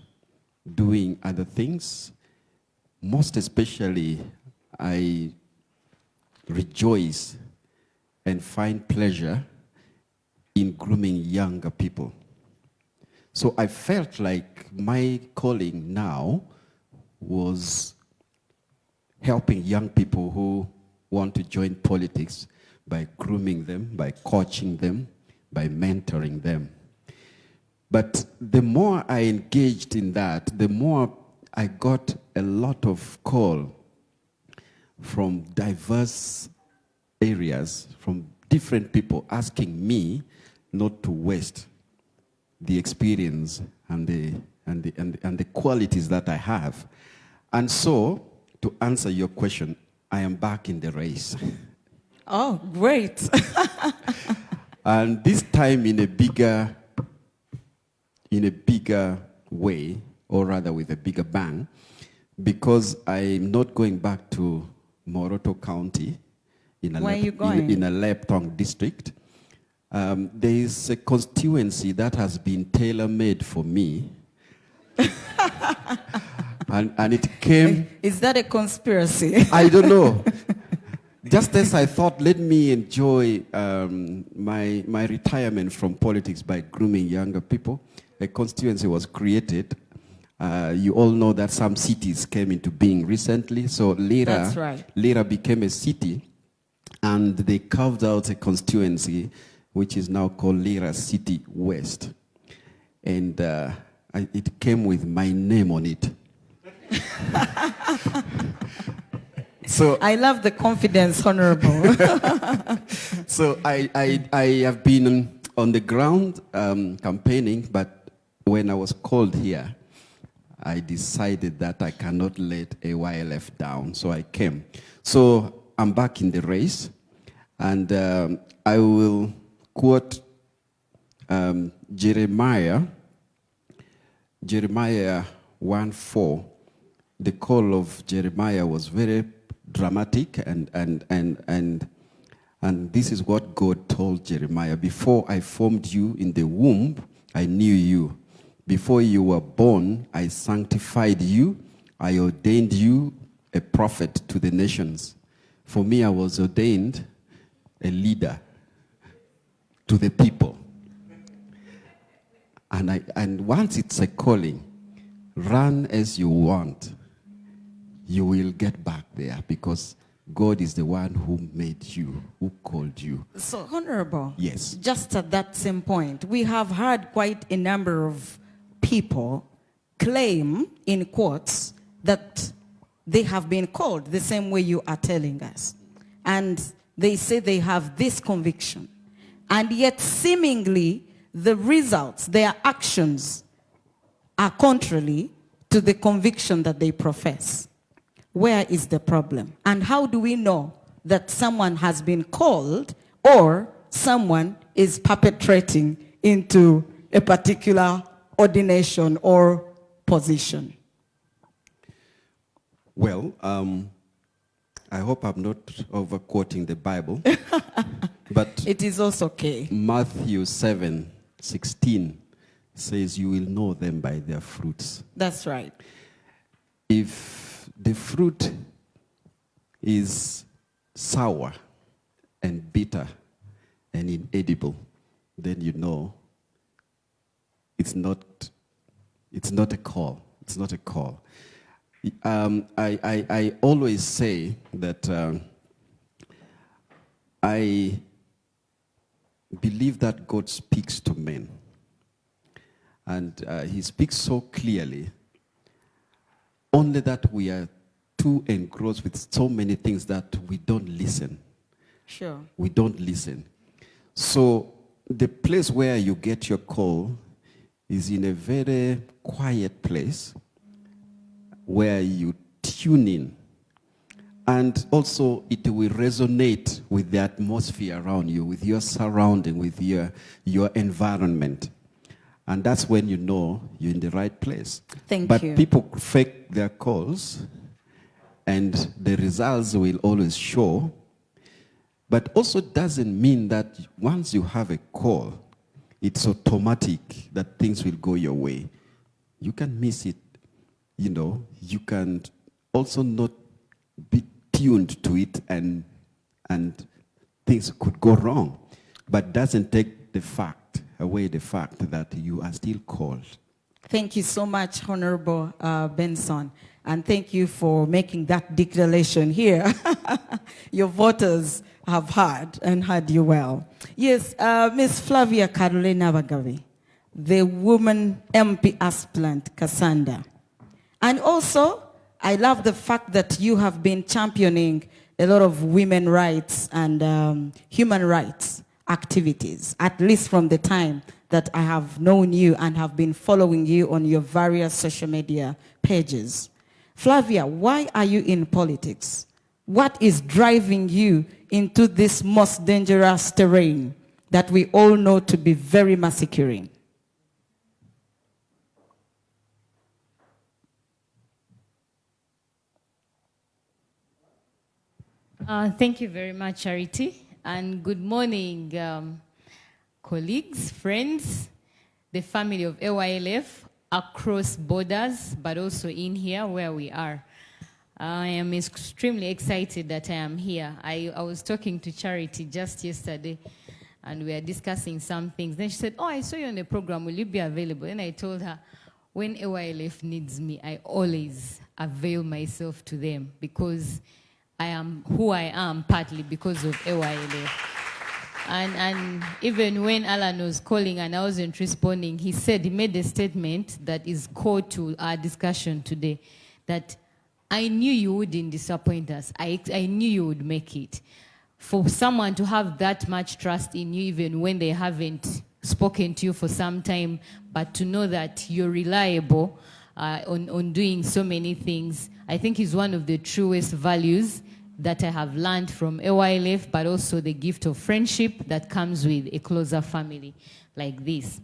doing other things. Most especially, I rejoice and find pleasure in grooming younger people. So I felt like my calling now was helping young people who want to join politics by grooming them, by coaching them, by mentoring them. But the more I engaged in that, the more I got a lot of call from diverse areas, from different people asking me not to waste the experience and the qualities that I have. And so, to answer your question, I am back in the race. Oh, great. And this time in a bigger way, or rather with a bigger bang, because I'm not going back to Moroto County in a Leptong district. There is a constituency that has been tailor-made for me. and it came... Is that a conspiracy? I don't know. Just as I thought, let me enjoy my retirement from politics by grooming younger people, a constituency was created. You all know that some cities came into being recently. So Lira became a city, and they carved out a constituency which is now called Lira City West. And it came with my name on it. So I love the confidence, Honorable. So I have been on the ground campaigning, but when I was called here, I decided that I cannot let AYLF down, so I came. So I'm back in the race, and I will quote Jeremiah 1:4. The call of Jeremiah was very dramatic, and this is what God told Jeremiah. Before I formed you in the womb, I knew you. Before you were born, I sanctified you. I ordained you a prophet to the nations. For me, I was ordained a leader to the people. And once it's a calling, run as you want. You will get back there because God is the one who made you, who called you. So, Honorable, yes. Just at that same point, we have heard quite a number of people claim, in quotes, that they have been called the same way you are telling us. And they say they have this conviction. And yet, seemingly, the results, their actions, are contrary to the conviction that they profess. Where is the problem? And how do we know that someone has been called or someone is perpetrating into a particular ordination or position? Well, I hope I'm not over-quoting the Bible, but it is also okay. Matthew 7:16 says, you will know them by their fruits. That's right. If the fruit is sour and bitter and inedible, then you know it's not a call. It's not a call. I always say that I believe that God speaks to men. And he speaks so clearly, only that we are too engrossed with so many things that we don't listen. Sure. We don't listen. So the place where you get your call is in a very quiet place where you tune in. And also it will resonate with the atmosphere around you, with your surrounding, with your environment. And that's when you know you're in the right place. Thank but you. But people fake their calls, and the results will always show. But also doesn't mean that once you have a call, it's automatic that things will go your way. You can miss it. You know, you can also not be tuned to it, and things could go wrong. But doesn't take away the fact that you are still called. Thank you so much, Honorable Benson. And thank you for making that declaration here. Your voters have heard and heard you well. Yes, Ms. Flavia Carolina Bagavi, the woman MP aspirant, Cassandra. And also, I love the fact that you have been championing a lot of women's rights and human rights activities, at least from the time that I have known you and have been following you on your various social media pages. Flavia, why are you in politics? What is driving you into this most dangerous terrain that we all know to be very massacring? Thank you very much, Charity, and good morning, colleagues, friends, the family of Aylf across borders, but also in here where we are. I am extremely excited that I am here. I was talking to Charity just yesterday, and we were discussing some things. Then she said, "Oh, I saw you on the program. Will you be available?" And I told her, when Aylf needs me, I always avail myself to them, because I am who I am partly because of Aylf. And even when Alan was calling and I wasn't responding, he made a statement that is core to our discussion today, that I knew you wouldn't disappoint us. I knew you would make it. For someone to have that much trust in you, even when they haven't spoken to you for some time, but to know that you're reliable on doing so many things, I think is one of the truest values that I have learned from Aylf, but also the gift of friendship that comes with a closer family like this.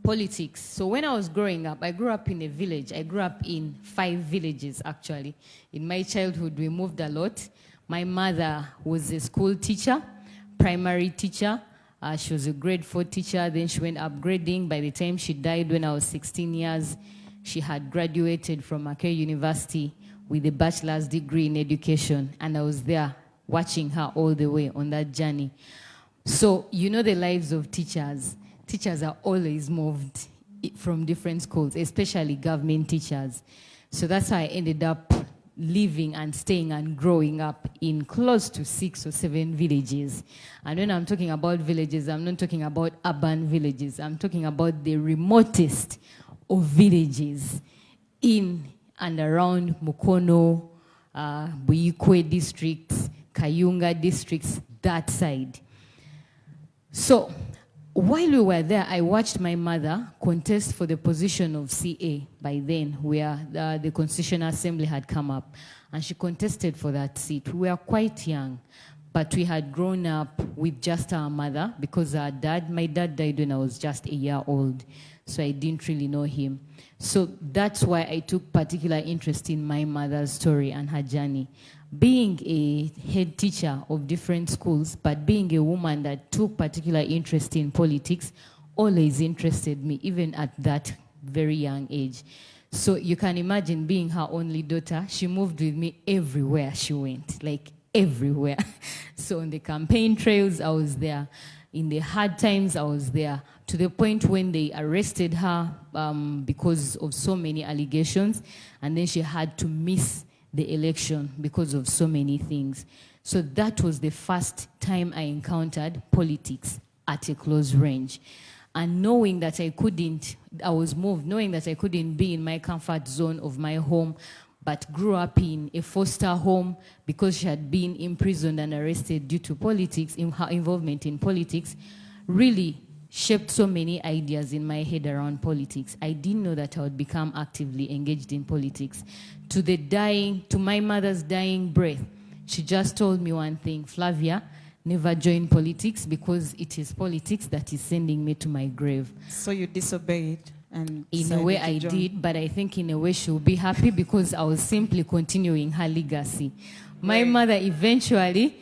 Politics. So when I was growing up, I grew up in a village. I grew up in 5 villages, actually. In my childhood, we moved a lot. My mother was a school teacher, primary teacher. She was a grade 4 teacher. Then she went upgrading. By the time she died when I was 16 years, she had graduated from Makerere University with a bachelor's degree in education, and I was there watching her all the way on that journey. So, you know the lives of teachers. Teachers are always moved from different schools, especially government teachers. So that's how I ended up living and staying and growing up in close to 6 or 7 villages. And when I'm talking about villages, I'm not talking about urban villages. I'm talking about the remotest of villages in and around Mukono, Buikwe districts, Kayunga districts, that side. So while we were there, I watched my mother contest for the position of CA by then, where the Constitutional Assembly had come up. And she contested for that seat. We were quite young, but we had grown up with just our mother, because my dad died when I was just a year old, so I didn't really know him. So that's why I took particular interest in my mother's story and her journey. Being a head teacher of different schools, but being a woman that took particular interest in politics, always interested me, even at that very young age. So you can imagine, being her only daughter, she moved with me everywhere she went, like everywhere. So on the campaign trails, I was there. In the hard times, I was there, to the point when they arrested her because of so many allegations, and then she had to miss the election because of so many things. So that was the first time I encountered politics at a close range. And knowing that I was moved, knowing that I couldn't be in my comfort zone of my home, but grew up in a foster home because she had been imprisoned and arrested due to politics, in her involvement in politics, really shaped so many ideas in my head around politics. I didn't know that I would become actively engaged in politics. To my mother's dying breath, she just told me one thing: Flavia, never join politics because it is politics that is sending me to my grave. So you disobeyed and in a way I did, but I think in a way she'll be happy because I was simply continuing her legacy. My mother eventually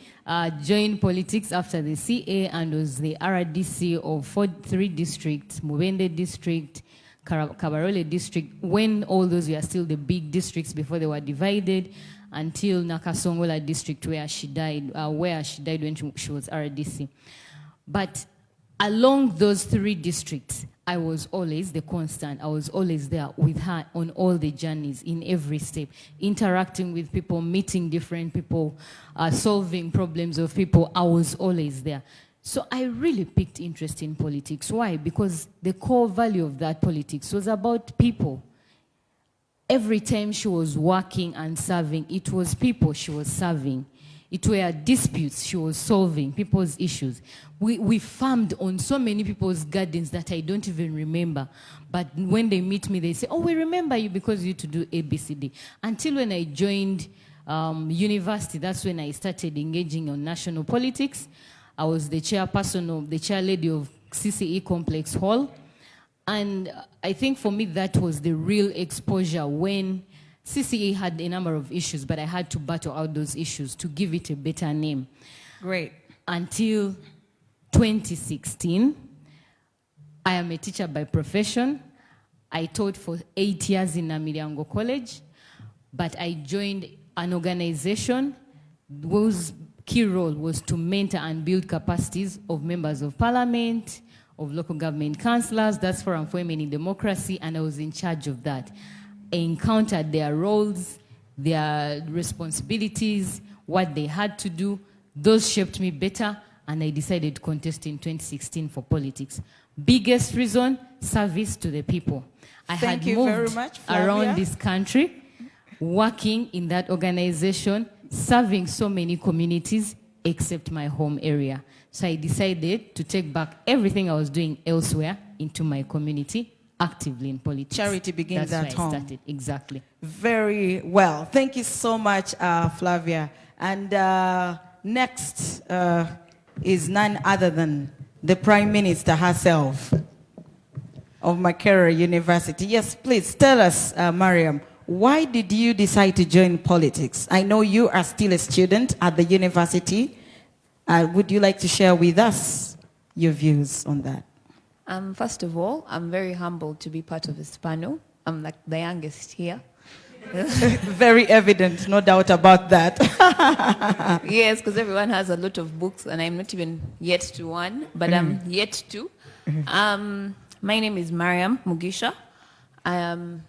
joined politics after the CA and was the RDC of 3 districts, Mubende district, Kabarole district, when all those were still the big districts before they were divided, until Nakasongola district where she died when she was RDC. But along those 3 districts, I was always the constant. I was always there with her on all the journeys, in every step, interacting with people, meeting different people, solving problems of people. I was always there. So I really picked interest in politics. Why? Because the core value of that politics was about people. Every time she was working and serving, it was people she was serving. It were disputes she was solving, people's issues. We farmed on so many people's gardens that I don't even remember. But when they meet me, they say, oh, we remember you because you used to do ABCD. Until when I joined university, that's when I started engaging on national politics. I was the chairperson the chair lady of CCE Complex Hall. And I think for me, that was the real exposure when CCE had a number of issues, but I had to battle out those issues to give it a better name. Great. Until 2016, I am a teacher by profession. I taught for 8 years in Namiriango College, but I joined an organization whose key role was to mentor and build capacities of members of parliament, of local government councillors. That's Forum for Women in Democracy, and I was in charge of that. I encountered their roles, their responsibilities, what they had to do. Those shaped me better, and I decided to contest in 2016 for politics. Biggest reason, service to the people. I had moved around this country, working in that organization, serving so many communities except my home area. So I decided to take back everything I was doing elsewhere into my community, actively in politics. Charity begins at home. Started. Exactly. Very well. Thank you so much, Flavia. And next is none other than the Prime Minister herself of Makerere University. Yes, please tell us, Mariam, why did you decide to join politics? I know you are still a student at the university. Would you like to share with us your views on that? First of all, I'm very humbled to be part of this panel. I'm like the youngest here. Very evident, no doubt about that. Yes, because everyone has a lot of books, and I'm not even yet to one, but I'm yet to. My name is Mariam Mugisha. I am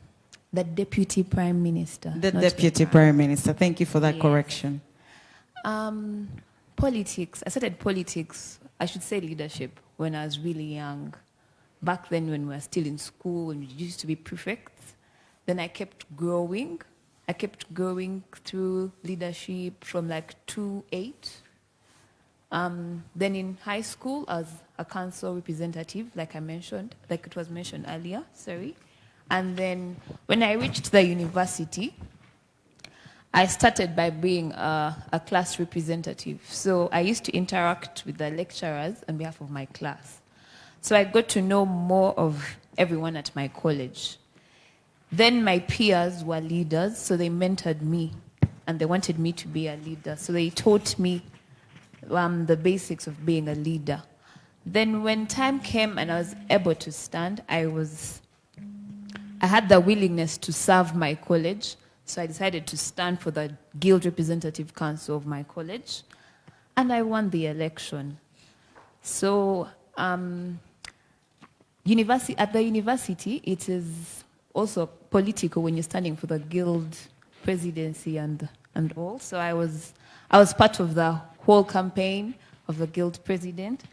the Deputy Prime Minister. The Deputy Prime Minister. Thank you for that correction. Politics. I started politics, I should say leadership, when I was really young. Back then when we were still in school, when we used to be prefects. Then I kept growing. I kept growing through leadership from like 2-8. Then in high school, I was a council representative, like it was mentioned earlier, sorry. And then when I reached the university, I started by being a class representative. So I used to interact with the lecturers on behalf of my class. So I got to know more of everyone at my college. Then my peers were leaders, so they mentored me, and they wanted me to be a leader. So they taught me the basics of being a leader. Then when time came and I was able to stand, I had the willingness to serve my college. So I decided to stand for the Guild Representative Council of my college, and I won the election. So at the university, it is also political when you're standing for the Guild presidency and all. So I was part of the whole campaign of the Guild president,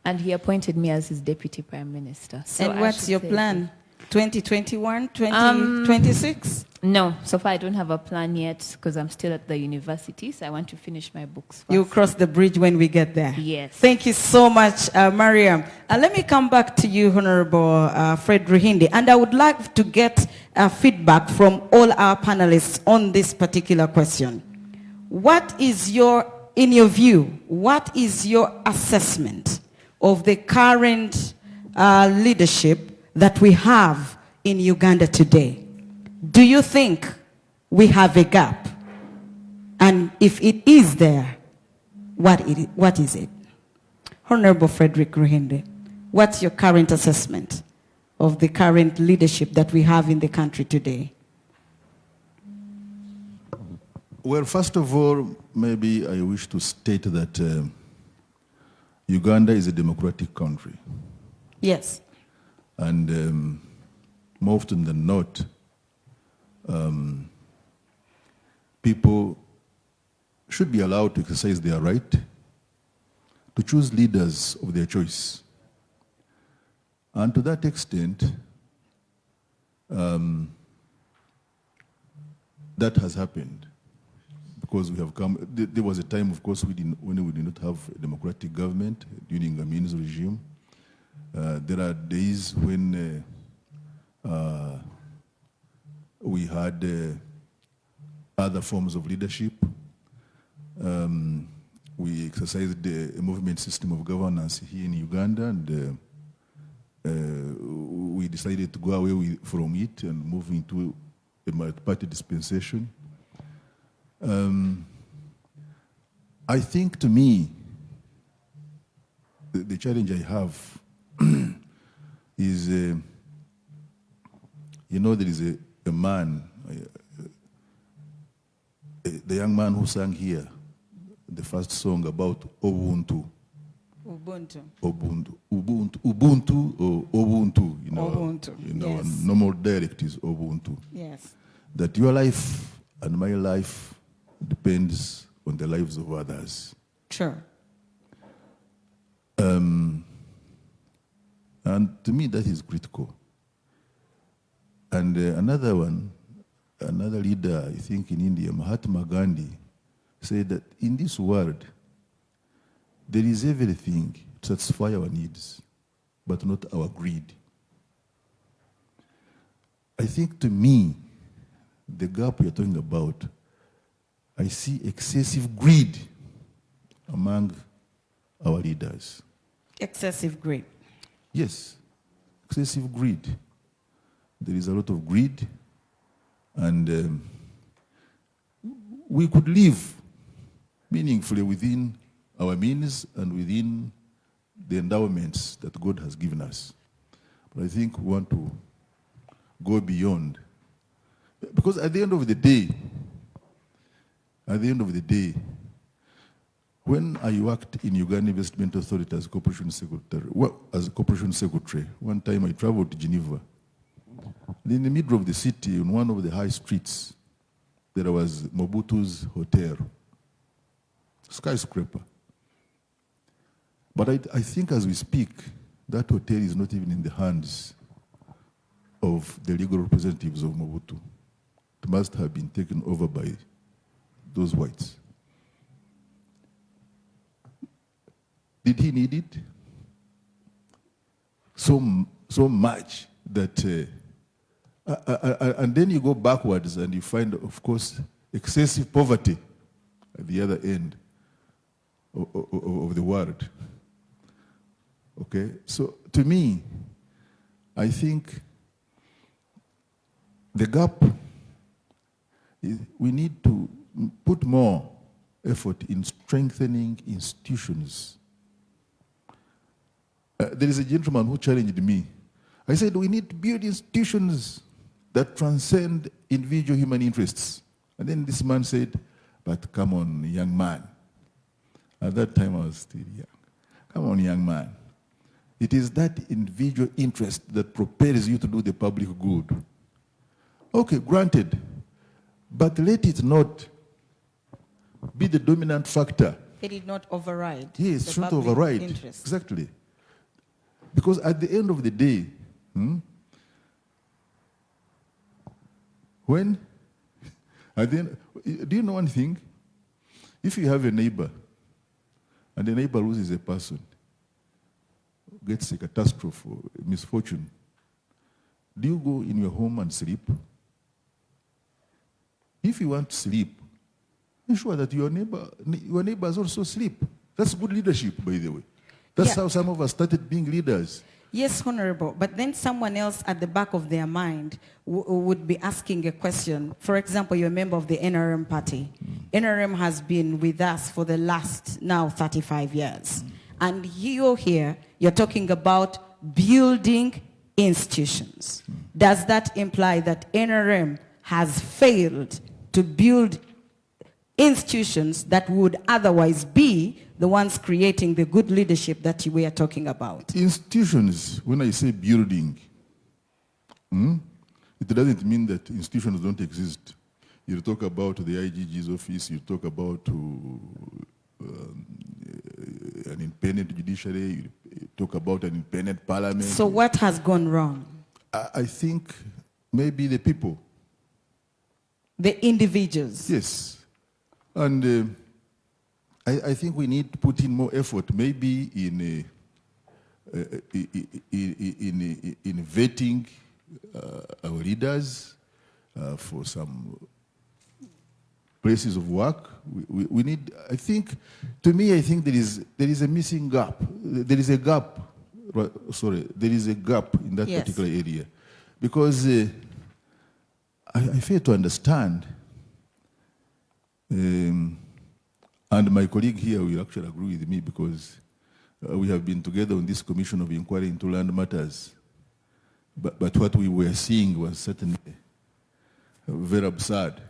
and he appointed me as his Deputy Prime Minister. So and what's your plan? 2021, 2026? No, so far I don't have a plan yet because I'm still at the university, so I want to finish my books first. You'll cross the bridge when we get there. Yes. Thank you so much, Mariam. Let me come back to you, Honorable Fred Ruhindi, and I would like to get feedback from all our panelists on this particular question. What is your in your view, what is your assessment of the current leadership that we have in Uganda today? Do you think we have a gap? And if it is there, what is it? Honorable Frederick Ruhinde, what's your current assessment of the current leadership that we have in the country today? Well, first of all, maybe I wish to state that Uganda is a democratic country. Yes. And more often than not, people should be allowed to exercise their right to choose leaders of their choice. And to that extent, that has happened. Because we have come, there was a time, of course, when we did not have a democratic government during Amin's regime. There are days when we had other forms of leadership. We exercised a movement system of governance here in Uganda, and we decided to go away from it and move into a multi-party dispensation. I think, to me, the challenge I have is, there is a man, the young man who sang here, the first song about Ubuntu. Ubuntu. Ubuntu or Ubuntu. Ubuntu, yes. Normal dialect is Ubuntu. Yes. That your life and my life depends on the lives of others. Sure. And to me, that is critical. And another leader, I think in India, Mahatma Gandhi, said that in this world, there is everything to satisfy our needs, but not our greed. I think, to me, the gap we are talking about, I see excessive greed among our leaders. Excessive greed. Yes, excessive greed. There is a lot of greed, and we could live meaningfully within our means and within the endowments that God has given us. But I think we want to go beyond. Because at the end of the day, when I worked in Uganda Investment Authority as corporation secretary, one time I traveled to Geneva. And in the middle of the city, on one of the high streets, there was Mobutu's hotel, skyscraper. But I think as we speak, that hotel is not even in the hands of the legal representatives of Mobutu. It must have been taken over by those whites. Did he need it? So much that, and then you go backwards and you find, of course, excessive poverty at the other end of the world. Okay, so to me, I think the gap is we need to put more effort in strengthening institutions. There is a gentleman who challenged me. I said, we need to build institutions that transcend individual human interests. And then this man said, but come on, young man. At that time, I was still young. Come on, young man. It is that individual interest that propels you to do the public good. Okay, granted. But let it not be the dominant factor. It did not override. Yes, the should not public override. interest. Exactly. Because at the end of the day, do you know one thing? If you have a neighbor, and the neighbor loses a person, gets a catastrophe, a misfortune, do you go in your home and sleep? If you want to sleep, ensure that your neighbors also sleep. That's good leadership, by the way. That's how some of us started being leaders. Yes, Honorable. But then someone else at the back of their mind would be asking a question. For example, you're a member of the NRM party. NRM has been with us for the last now 35 years. And here, you're talking about building institutions. Does that imply that NRM has failed to build institutions that would otherwise be the ones creating the good leadership that we are talking about? Institutions, when I say building, it doesn't mean that institutions don't exist. You talk about the IGG's office, you talk about an independent judiciary, you talk about an independent parliament. So what has gone wrong? I think maybe the people. The individuals? Yes. And I think we need to put in more effort, maybe in vetting our leaders for some places of work. We need, I think, to me, I think there is a missing gap. There is a gap, there is a gap in that particular area. Because I fail to understand, and my colleague here will actually agree with me because we have been together on this commission of inquiry into land matters. But what we were seeing was certainly very absurd,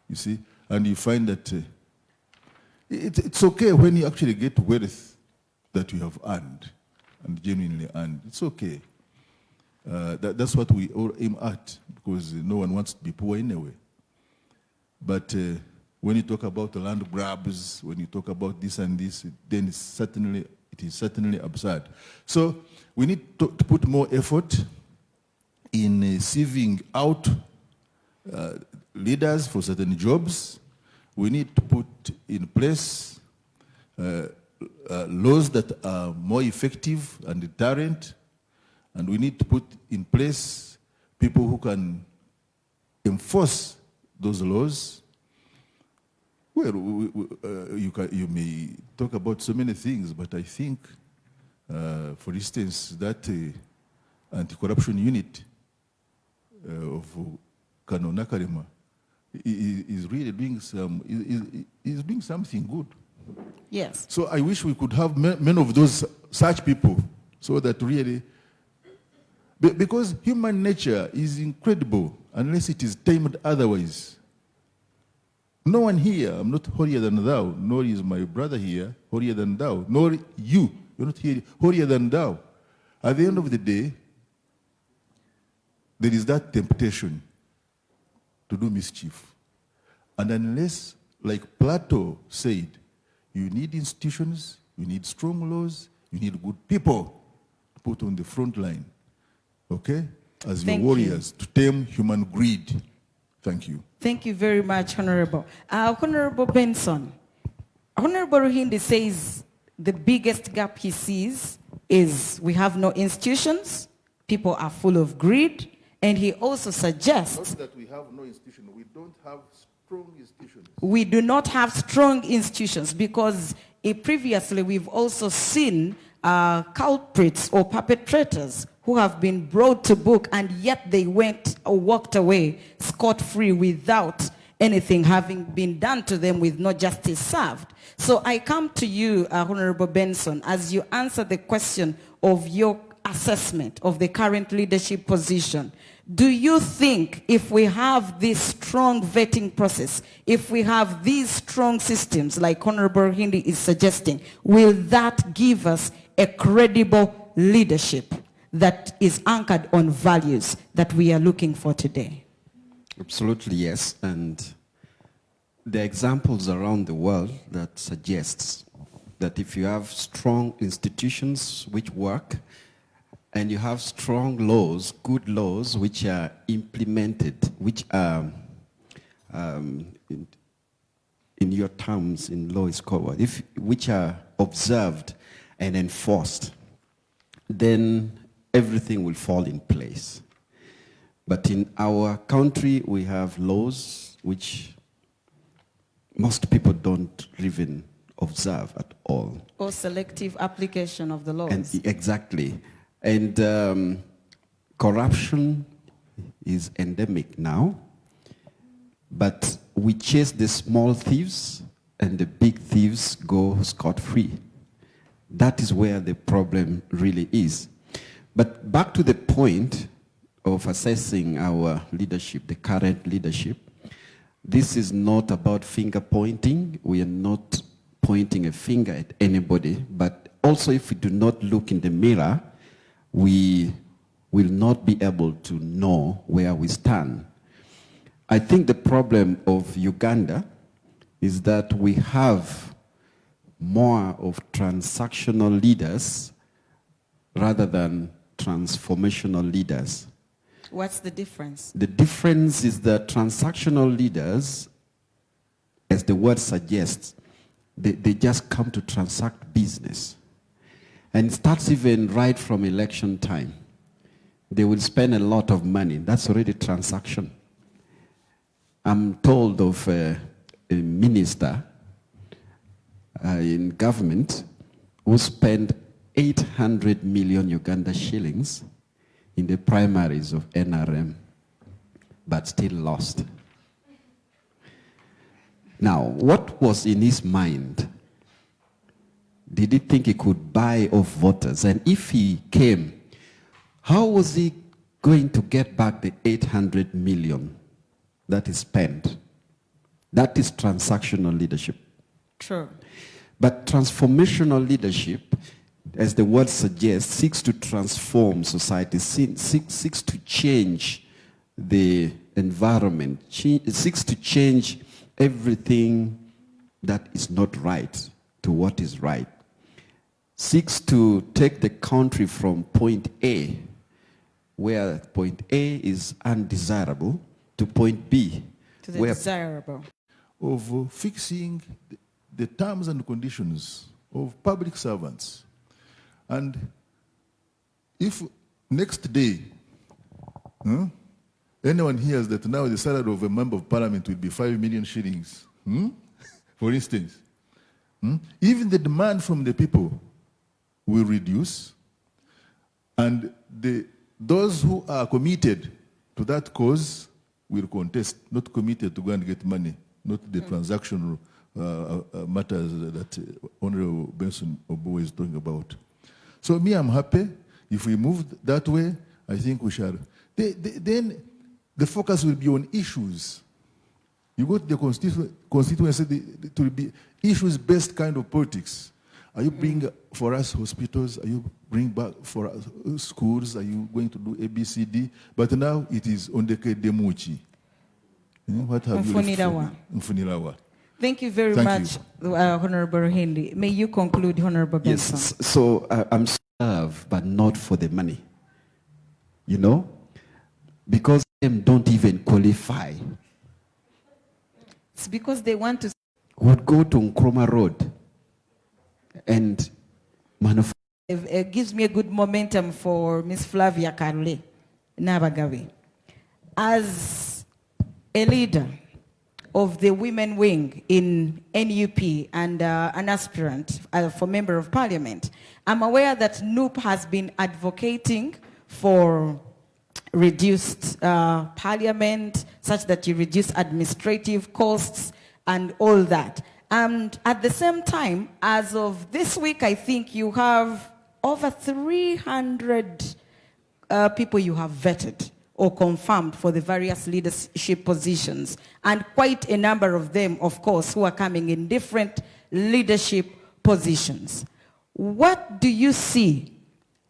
you see. And you find that it's okay when you actually get wealth that you have earned and genuinely earned. It's okay. That's what we all aim at, because no one wants to be poor anyway. But when you talk about the land grabs, when you talk about this and this, then it is certainly absurd. So we need to put more effort in sieving out leaders for certain jobs. We need to put in place laws that are more effective and deterrent, and we need to put in place people who can enforce those laws. Well, you may talk about so many things, but I think, for instance, that anti-corruption unit of Kano Nakarema is really doing doing something good. Yes. So I wish we could have many of those such people, so that really, because human nature is incredible unless it is tamed otherwise. No one here, I'm not holier than thou, nor is my brother here holier than thou, nor you're not here holier than thou. At the end of the day, there is that temptation to do mischief. And unless, like Plato said, you need institutions, you need strong laws, you need good people to put on the front line, okay, as your warriors, to tame human greed. Thank you. Thank you very much, Honorable. Honorable Benson, Honorable Ruhindi says the biggest gap he sees is we have no institutions, people are full of greed, and he also suggests not that we have no institution, we don't have strong institutions. We do not have strong institutions because previously we've also seen culprits or perpetrators who have been brought to book, and yet they went or walked away scot-free without anything having been done to them, with no justice served. So I come to you, Honorable Benson, as you answer the question of your assessment of the current leadership position. Do you think if we have this strong vetting process, if we have these strong systems like Honorable Hindi is suggesting, will that give us a credible leadership that is anchored on values that we are looking for today? Absolutely, yes. And there are examples around the world that suggests that if you have strong institutions which work, and you have strong laws, good laws, which are implemented, which are, in your terms, in law is called what? Which are observed and enforced, then everything will fall in place. But in our country, we have laws which most people don't even observe at all. Or selective application of the laws. And exactly. And corruption is endemic now, but we chase the small thieves and the big thieves go scot-free. That is where the problem really is. But back to the point of assessing our leadership, the current leadership, this is not about finger pointing. We are not pointing a finger at anybody, but also if we do not look in the mirror, we will not be able to know where we stand. I think the problem of Uganda is that we have more of transactional leaders rather than transformational leaders. What's the difference? The difference is that transactional leaders, as the word suggests, they just come to transact business. And it starts even right from election time. They will spend a lot of money. That's already transaction. I'm told of a minister in government who spent 800 million Uganda shillings in the primaries of NRM, but still lost. Now, what was in his mind? Did he think he could buy off voters? And if he came, how was he going to get back the 800 million that is spent? That is transactional leadership. True. But transformational leadership, as the word suggests, seeks to transform society, seeks to change the environment, seeks to change everything that is not right to what is right, seeks to take the country from point A, where point A is undesirable, to point B, To the desirable. Of fixing the terms and conditions of public servants. And if next day, anyone hears that now the salary of a member of parliament will be 5 million shillings, for instance, even the demand from the people will reduce, and those who are committed to that cause will contest, not committed to go and get money, not the transactional matters that Honorable Benson Obo is talking about. So me, I'm happy. If we move that way, I think we shall. Then the focus will be on issues. You go to the constituency, it will be issues-based kind of politics. Are you bringing for us hospitals? Are you bringing back for us schools? Are you going to do ABCD? But now it is on the Kedemuchi. What have you left for? Thank you very much, Honorable Henry. May you conclude, Honorable Benson. Yes, so I'm served, but not for the money. You know? Because them don't even qualify. It's because they want to... Would go to Nkrumah Road and manufacture. It gives me a good momentum for Ms. Flavia Karule Nabagawi. As a leader of the women wing in NUP and an aspirant for member of parliament, I'm aware that NUP has been advocating for reduced parliament, such that you reduce administrative costs and all that. And at the same time, as of this week, I think you have over 300 people you have vetted or confirmed for the various leadership positions, and quite a number of them, of course, who are coming in different leadership positions. What do you see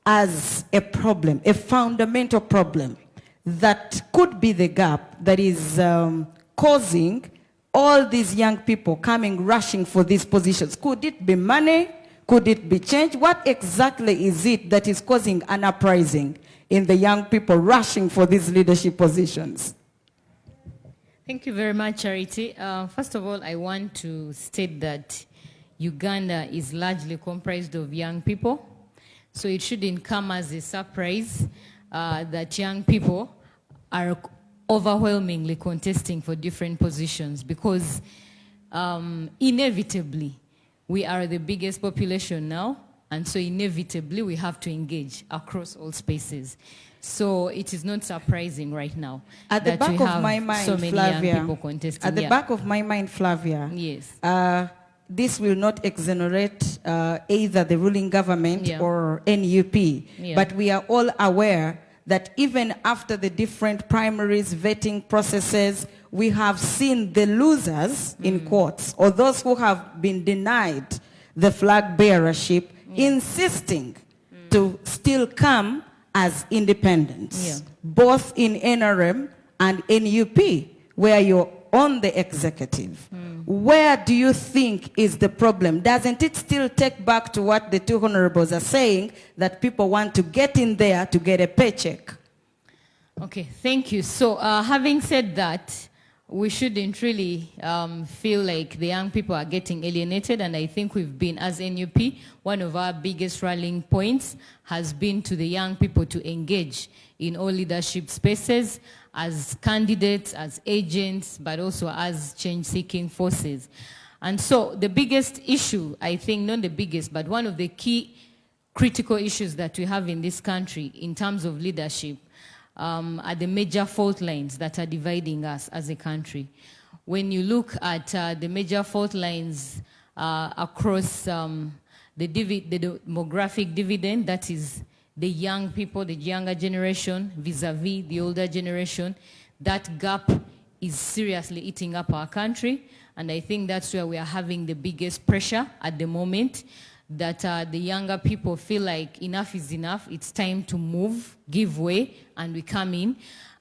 as a problem, a fundamental problem, that could be the gap that is causing all these young people coming rushing for these positions? Could it be money? Could it be change? What exactly is it that is causing an uprising in the young people rushing for these leadership positions? Thank you very much, Charity. First of all, I want to state that Uganda is largely comprised of young people, so it shouldn't come as a surprise that young people are overwhelmingly contesting for different positions, because inevitably, we are the biggest population now, and so inevitably we have to engage across all spaces. So it is not surprising right now At the that back we of have my mind, so many Flavia, young people contesting. at the Yeah. back of my mind, Flavia, Yes. this will not exonerate either the ruling government Yeah. or NUP, Yeah. but we are all aware that even after the different primaries vetting processes, we have seen the losers in courts, or those who have been denied the flag bearership, insisting to still come as independents, Yeah. both in NRM and NUP, where you're on the executive. Where do you think is the problem? Doesn't it still take back to what the two honorables are saying, that people want to get in there to get a paycheck? Okay, thank you. So having said that, we shouldn't really feel like the young people are getting alienated, and I think we've been, as NUP, one of our biggest rallying points has been to the young people to engage in all leadership spaces as candidates, as agents, but also as change-seeking forces. And so the biggest issue, I think, not the biggest, but one of the key critical issues that we have in this country in terms of leadership are the major fault lines that are dividing us as a country. When you look at the major fault lines across the demographic dividend, that is the young people, the younger generation vis-a-vis the older generation, that gap is seriously eating up our country. And I think that's where we are having the biggest pressure at the moment, that the younger people feel like enough is enough, it's time to move, give way, and we come in.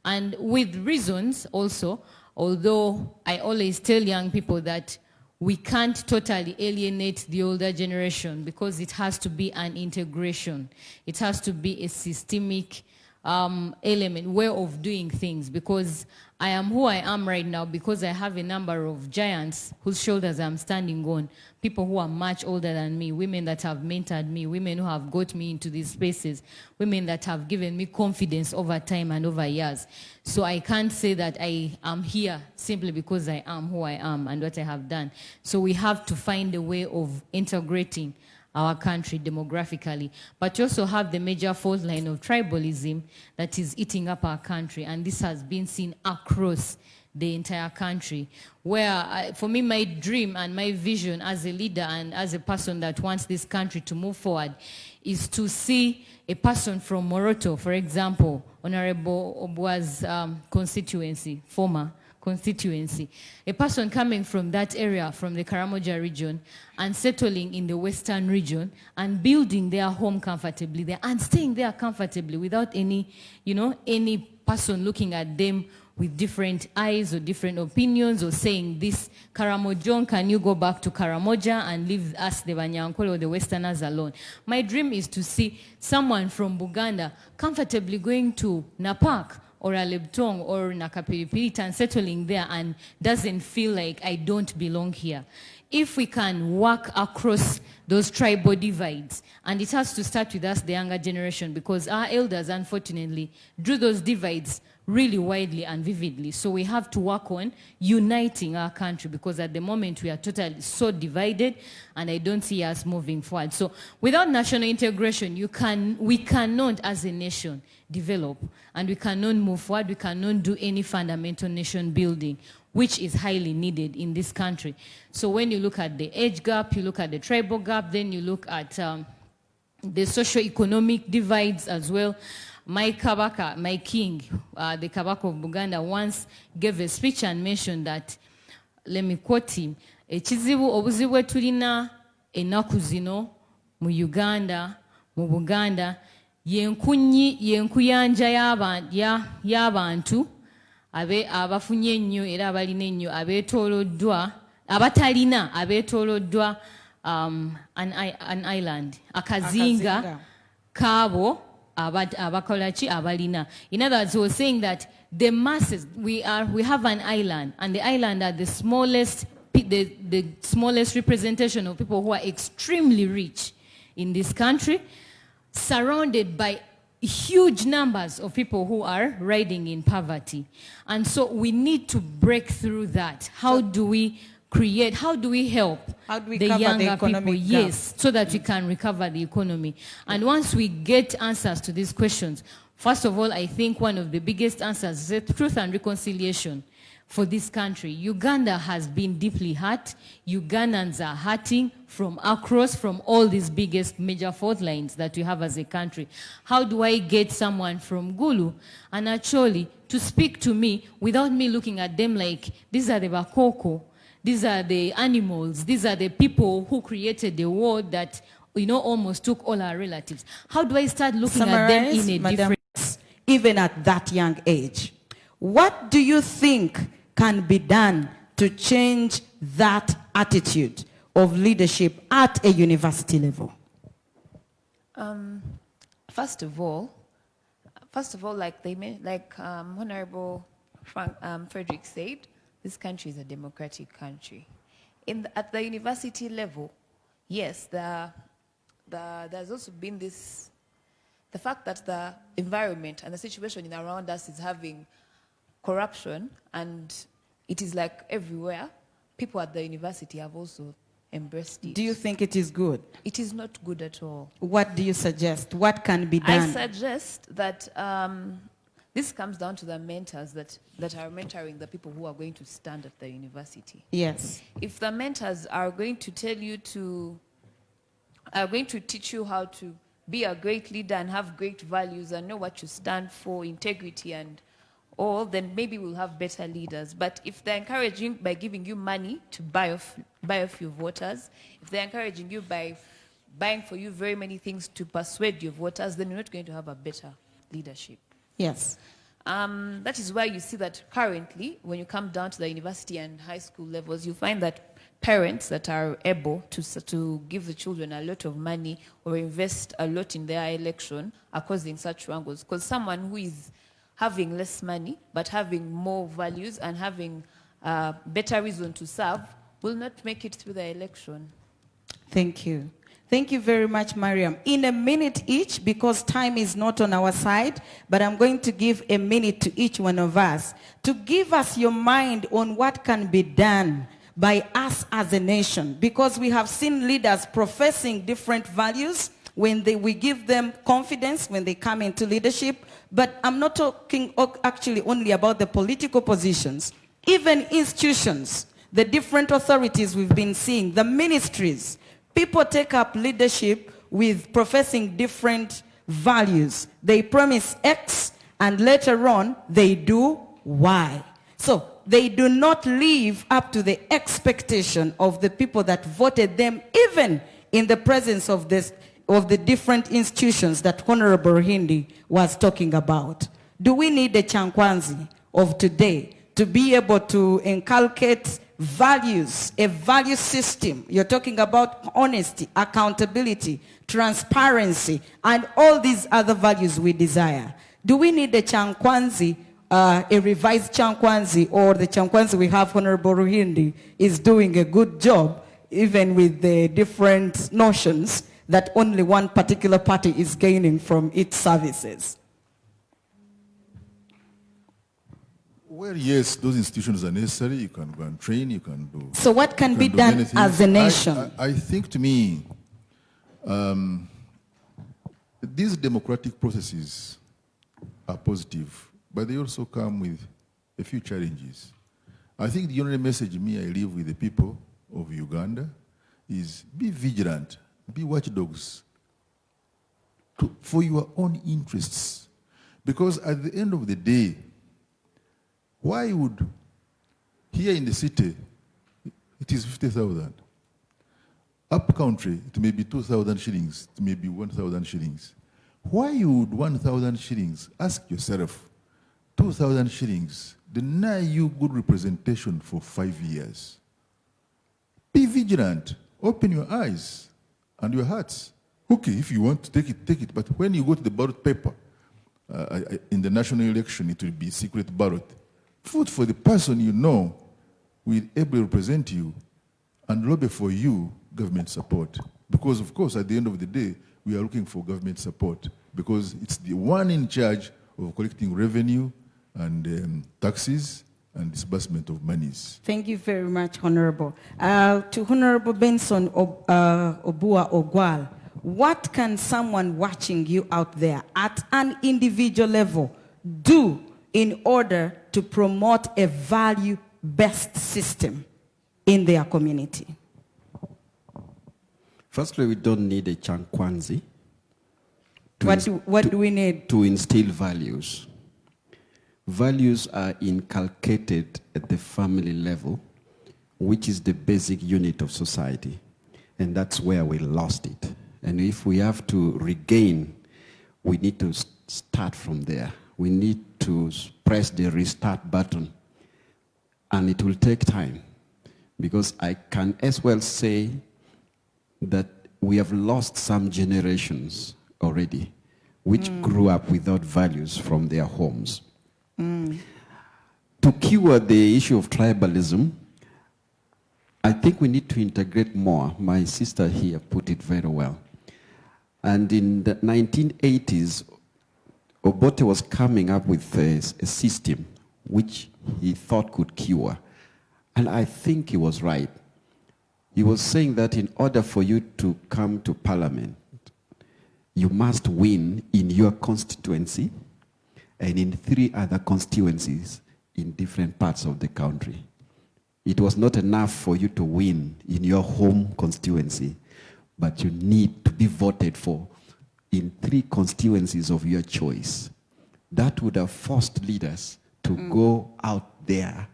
And with reasons also, although I always tell young people that we can't totally alienate the older generation, because it has to be an integration. It has to be a systemic element, way of doing things, because I am who I am right now because I have a number of giants whose shoulders I'm standing on, people who are much older than me, women that have mentored me, women who have got me into these spaces, women that have given me confidence over time and over years. So I can't say that I am here simply because I am who I am and what I have done. So we have to find a way of integrating our country demographically, but you also have the major fault line of tribalism that is eating up our country, and this has been seen across the entire country, where for me, my dream and my vision as a leader and as a person that wants this country to move forward is to see a person from Moroto, for example, Honorable Obwa's constituency, former constituency, a person coming from that area, from the Karamoja region, and settling in the western region and building their home comfortably there and staying there comfortably without any, any person looking at them with different eyes or different opinions, or saying, this Karamojon, can you go back to Karamoja and leave us, the Banyankole or the Westerners, alone? My dream is to see someone from Buganda comfortably going to Napak or Alebtong or Nakapiripirita and settling there and doesn't feel like I don't belong here. If we can work across those tribal divides, and it has to start with us, the younger generation, because our elders, unfortunately, drew those divides really widely and vividly. So we have to work on uniting our country, because at the moment we are totally so divided, and I don't see us moving forward. So without national integration, we cannot as a nation develop, and we cannot move forward, we cannot do any fundamental nation building, which is highly needed in this country. So when you look at the age gap, you look at the tribal gap, then you look at the socio-economic divides as well. My Kabaka, my king, the Kabaka of Buganda, once gave a speech and mentioned that, let me quote him, ekizibu obuzibu tulina ennaku zino mu Uganda, mu Buganda, yenkuyanja y'abantu abafunye ennyo era abalina ennyo abatalina abeetooloddwa an island, akazinga kaabo abakolaki abalina. In other words, he was saying that the masses, we have an island, and the island are the smallest representation of people who are extremely rich in this country, surrounded by huge numbers of people who are riding in poverty. And so we need to break through that. How do we create, how do we help How do we the cover the younger people? economic gap? Yes, so that we can recover the economy. And once we get answers to these questions, first of all, I think one of the biggest answers is the truth and reconciliation for this country. Uganda has been deeply hurt. Ugandans are hurting from across, from all these biggest major fault lines that we have as a country. How do I get someone from Gulu and Acholi to speak to me without me looking at them like, these are the Bakoko, these are the animals, these are the people who created the war that, almost took all our relatives. How do I start looking at them in a different... Even at that young age, what do you think can be done to change that attitude of leadership at a university level? First of all, like Honorable Frederick said, this country is a democratic country. At the university level, yes, there's also been the fact that the environment and the situation around us is having corruption, and it is like everywhere. People at the university have also embraced it. Do you think it is good? It is not good at all. What do you suggest? What can be done? I suggest that this comes down to the mentors that are mentoring the people who are going to stand at the university. Yes. If the mentors are going to teach you how to be a great leader and have great values and know what you stand for, integrity and all, then maybe we'll have better leaders. But if they're encouraging by giving you money to buy off your voters, if they're encouraging you by buying for you very many things to persuade your voters, then you're not going to have a better leadership. Yes. That is why you see that currently, when you come down to the university and high school levels, you find that parents that are able to give the children a lot of money or invest a lot in their election are causing such wrangles. Because someone who is having less money but having more values and having better reason to serve will not make it through the election. Thank you. Thank you very much, Mariam. In a minute each, because time is not on our side, but I'm going to give a minute to each one of us to give us your mind on what can be done by us as a nation, because we have seen leaders professing different values when we give them confidence when they come into leadership. But I'm not talking actually only about the political positions, even institutions, the different authorities we've been seeing, the ministries. People take up leadership with professing different values. They promise X and later on they do Y. So they do not live up to the expectation of the people that voted them, even in the presence of the different institutions that Honorable Hindi was talking about. Do we need a Chankwanzi of today to be able to inculcate values, a value system? You're talking about honesty, accountability, transparency, and all these other values we desire. Do we need a Chankwanzi, a revised Chankwanzi, or the Chankwanzi we have, Honorable Ruhindi, is doing a good job, even with the different notions that only one particular party is gaining from its services? Well, yes, those institutions are necessary. You can go and train, you can do... So what can be done as a nation? I think, to me, these democratic processes are positive, but they also come with a few challenges. I think the only message I leave with the people of Uganda is be vigilant, be watchdogs for your own interests. Because at the end of the day, why would, here in the city, it is 50,000. Up country, it may be 2,000 shillings, it may be 1,000 shillings. Why would 1,000 shillings, ask yourself, 2,000 shillings, deny you good representation for 5 years? Be vigilant, open your eyes and your hearts. Okay, if you want to take it, take it. But when you go to the ballot paper, in the national election, it will be secret ballot. Vote for the person you know will able to represent you and lobby for you government support. Because, of course, at the end of the day, we are looking for government support because it's the one in charge of collecting revenue and taxes and disbursement of monies. Thank you very much, Honorable. To Honorable Benson Obua Ogwal, what can someone watching you out there at an individual level do in order to promote a value-based system in their community? Firstly, we don't need a chankwanzi. What do we need? To instill values. Values are inculcated at the family level, which is the basic unit of society. And that's where we lost it. And if we have to regain, we need to start from there. We need to press the restart button. And it will take time. Because I can as well say that we have lost some generations already, which grew up without values from their homes. To cure the issue of tribalism, I think we need to integrate more. My sister here put it very well. And in the 1980s, Obote was coming up with a system which he thought could cure. And I think he was right. He was saying that in order for you to come to parliament, you must win in your constituency and in 3 other constituencies in different parts of the country. It was not enough for you to win in your home constituency, but you need to be voted for in 3 constituencies of your choice. That would have forced leaders to go out there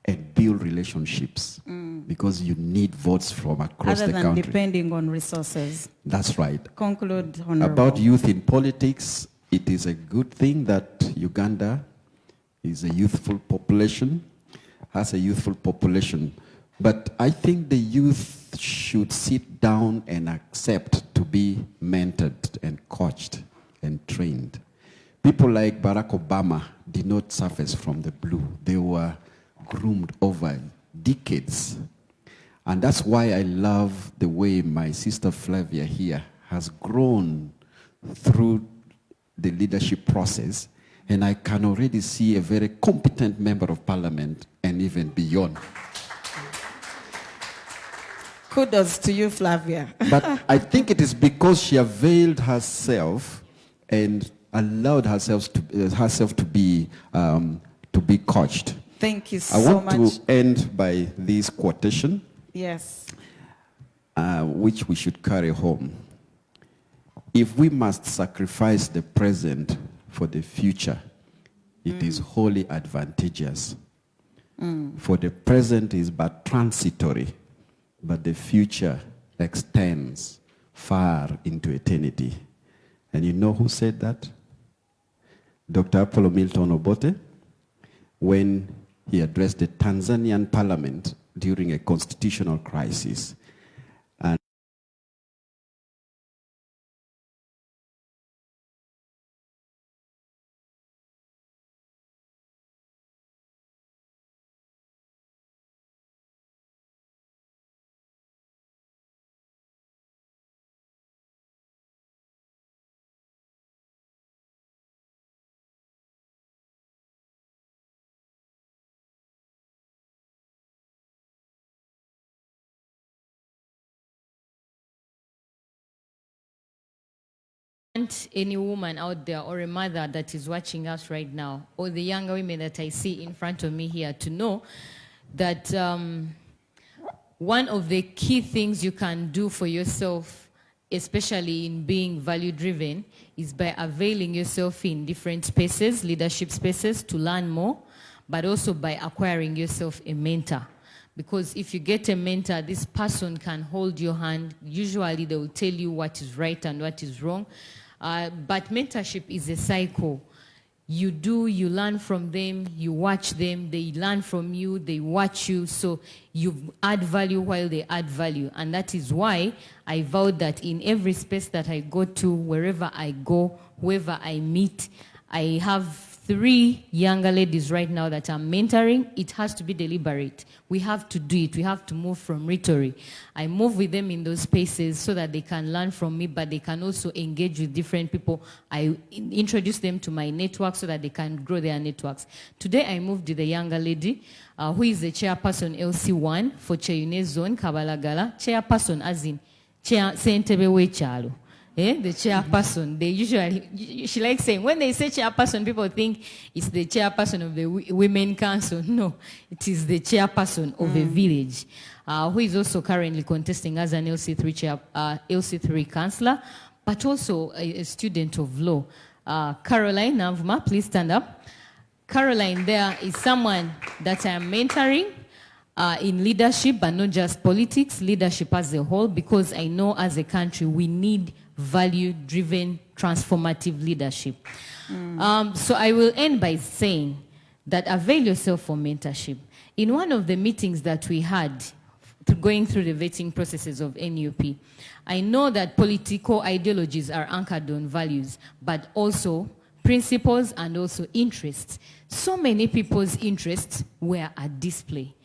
and build relationships because you need votes from across the country. Other than depending on resources. That's right. Conclude, Honorable. About youth in politics, it is a good thing that Uganda is a youthful population, has a youthful population. But I think the youth should sit down and accept to be mentored and coached and trained. People like Barack Obama did not surface from the blue. They were groomed over decades. And that's why I love the way my sister Flavia here has grown through the leadership process. And I can already see a very competent member of parliament and even beyond. Kudos to you, Flavia. But I think it is because she availed herself and allowed herself to be coached. Thank you so much. I want to end by this quotation. Yes. Which we should carry home. If we must sacrifice the present for the future, it is wholly advantageous. For the present is but transitory, but the future extends far into eternity. And you know who said that? Dr. Apollo Milton Obote, when he addressed the Tanzanian parliament during a constitutional crisis. Any woman out there or a mother that is watching us right now, or the younger women that I see in front of me here, to know that one of the key things you can do for yourself, especially in being value-driven, is by availing yourself in different spaces, leadership spaces, to learn more, but also by acquiring yourself a mentor. Because if you get a mentor, this person can hold your hand. Usually they will tell you what is right and what is wrong. But mentorship is a cycle. You do, you learn from them, you watch them, they learn from you, they watch you, so you add value while they add value. And that is why I vowed that in every space that I go to, wherever I go, whoever I meet, I have 3 younger ladies right now that I'm mentoring. It has to be deliberate. We have to do it. We have to move from rhetoric. I move with them in those spaces so that they can learn from me, but they can also engage with different people. I introduce them to my network so that they can grow their networks. Today I moved with a younger lady who is the chairperson LC1 for Cheyune Zone, Kabalagala. Chairperson as in Chair Sentebe Wechalo. The chairperson, they usually, she likes saying, when they say chairperson, people think it's the chairperson of the Women Council. No, it is the chairperson of a village, who is also currently contesting as an LC3 councillor, but also a student of law. Caroline Navuma, please stand up. Caroline there is someone that I am mentoring in leadership, but not just politics, leadership as a whole, because I know as a country we need value-driven, transformative leadership. So I will end by saying that avail yourself for mentorship. In one of the meetings that we had, going through the vetting processes of NUP, I know that political ideologies are anchored on values, but also principles and also interests. So many people's interests were at display.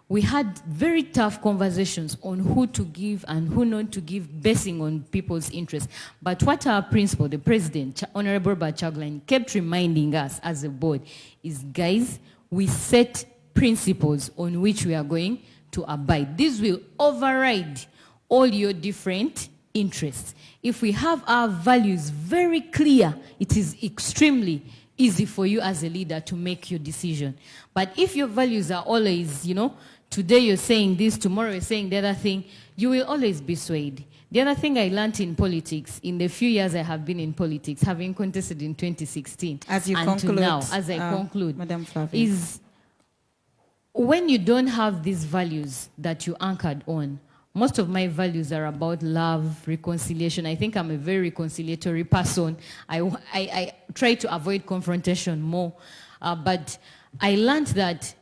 We had very tough conversations on who to give and who not to give, basing on people's interests. But what our principal, the president, Honorable Bachaglan, kept reminding us as a board is, guys, we set principles on which we are going to abide. This will override all your different interests. If we have our values very clear, it is extremely easy for you as a leader to make your decision. But if your values are always, today you're saying this, tomorrow you're saying the other thing, you will always be swayed. The other thing I learned in politics, in the few years I have been in politics, having contested in 2016, as you and conclude, to now, as I conclude, Madam Flavia, is when you don't have these values that you anchored on. Most of my values are about love, reconciliation. I think I'm a very reconciliatory person. I try to avoid confrontation more. But I learned that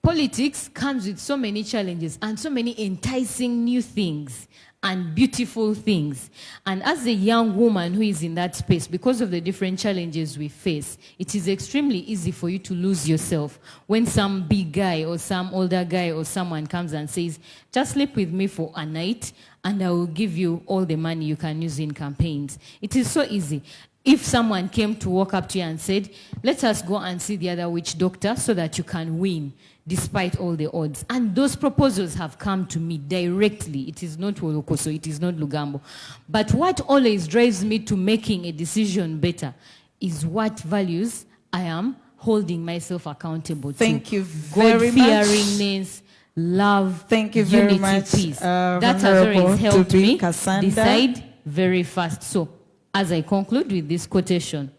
politics comes with so many challenges and so many enticing new things and beautiful things. And as a young woman who is in that space, because of the different challenges we face, it is extremely easy for you to lose yourself when some big guy or some older guy or someone comes and says, just sleep with me for a night and I will give you all the money you can use in campaigns. It is so easy. If someone came to walk up to you and said, let us go and see the other witch doctor so that you can win, despite all the odds. And those proposals have come to me directly. It is not Wolokoso, it is not Lugambo. But what always drives me to making a decision better is what values I am holding myself accountable to. Thank you very much. God-fearingness, love, thank you unity, very much, peace. That has always helped me decide very fast. So, as I conclude with this quotation,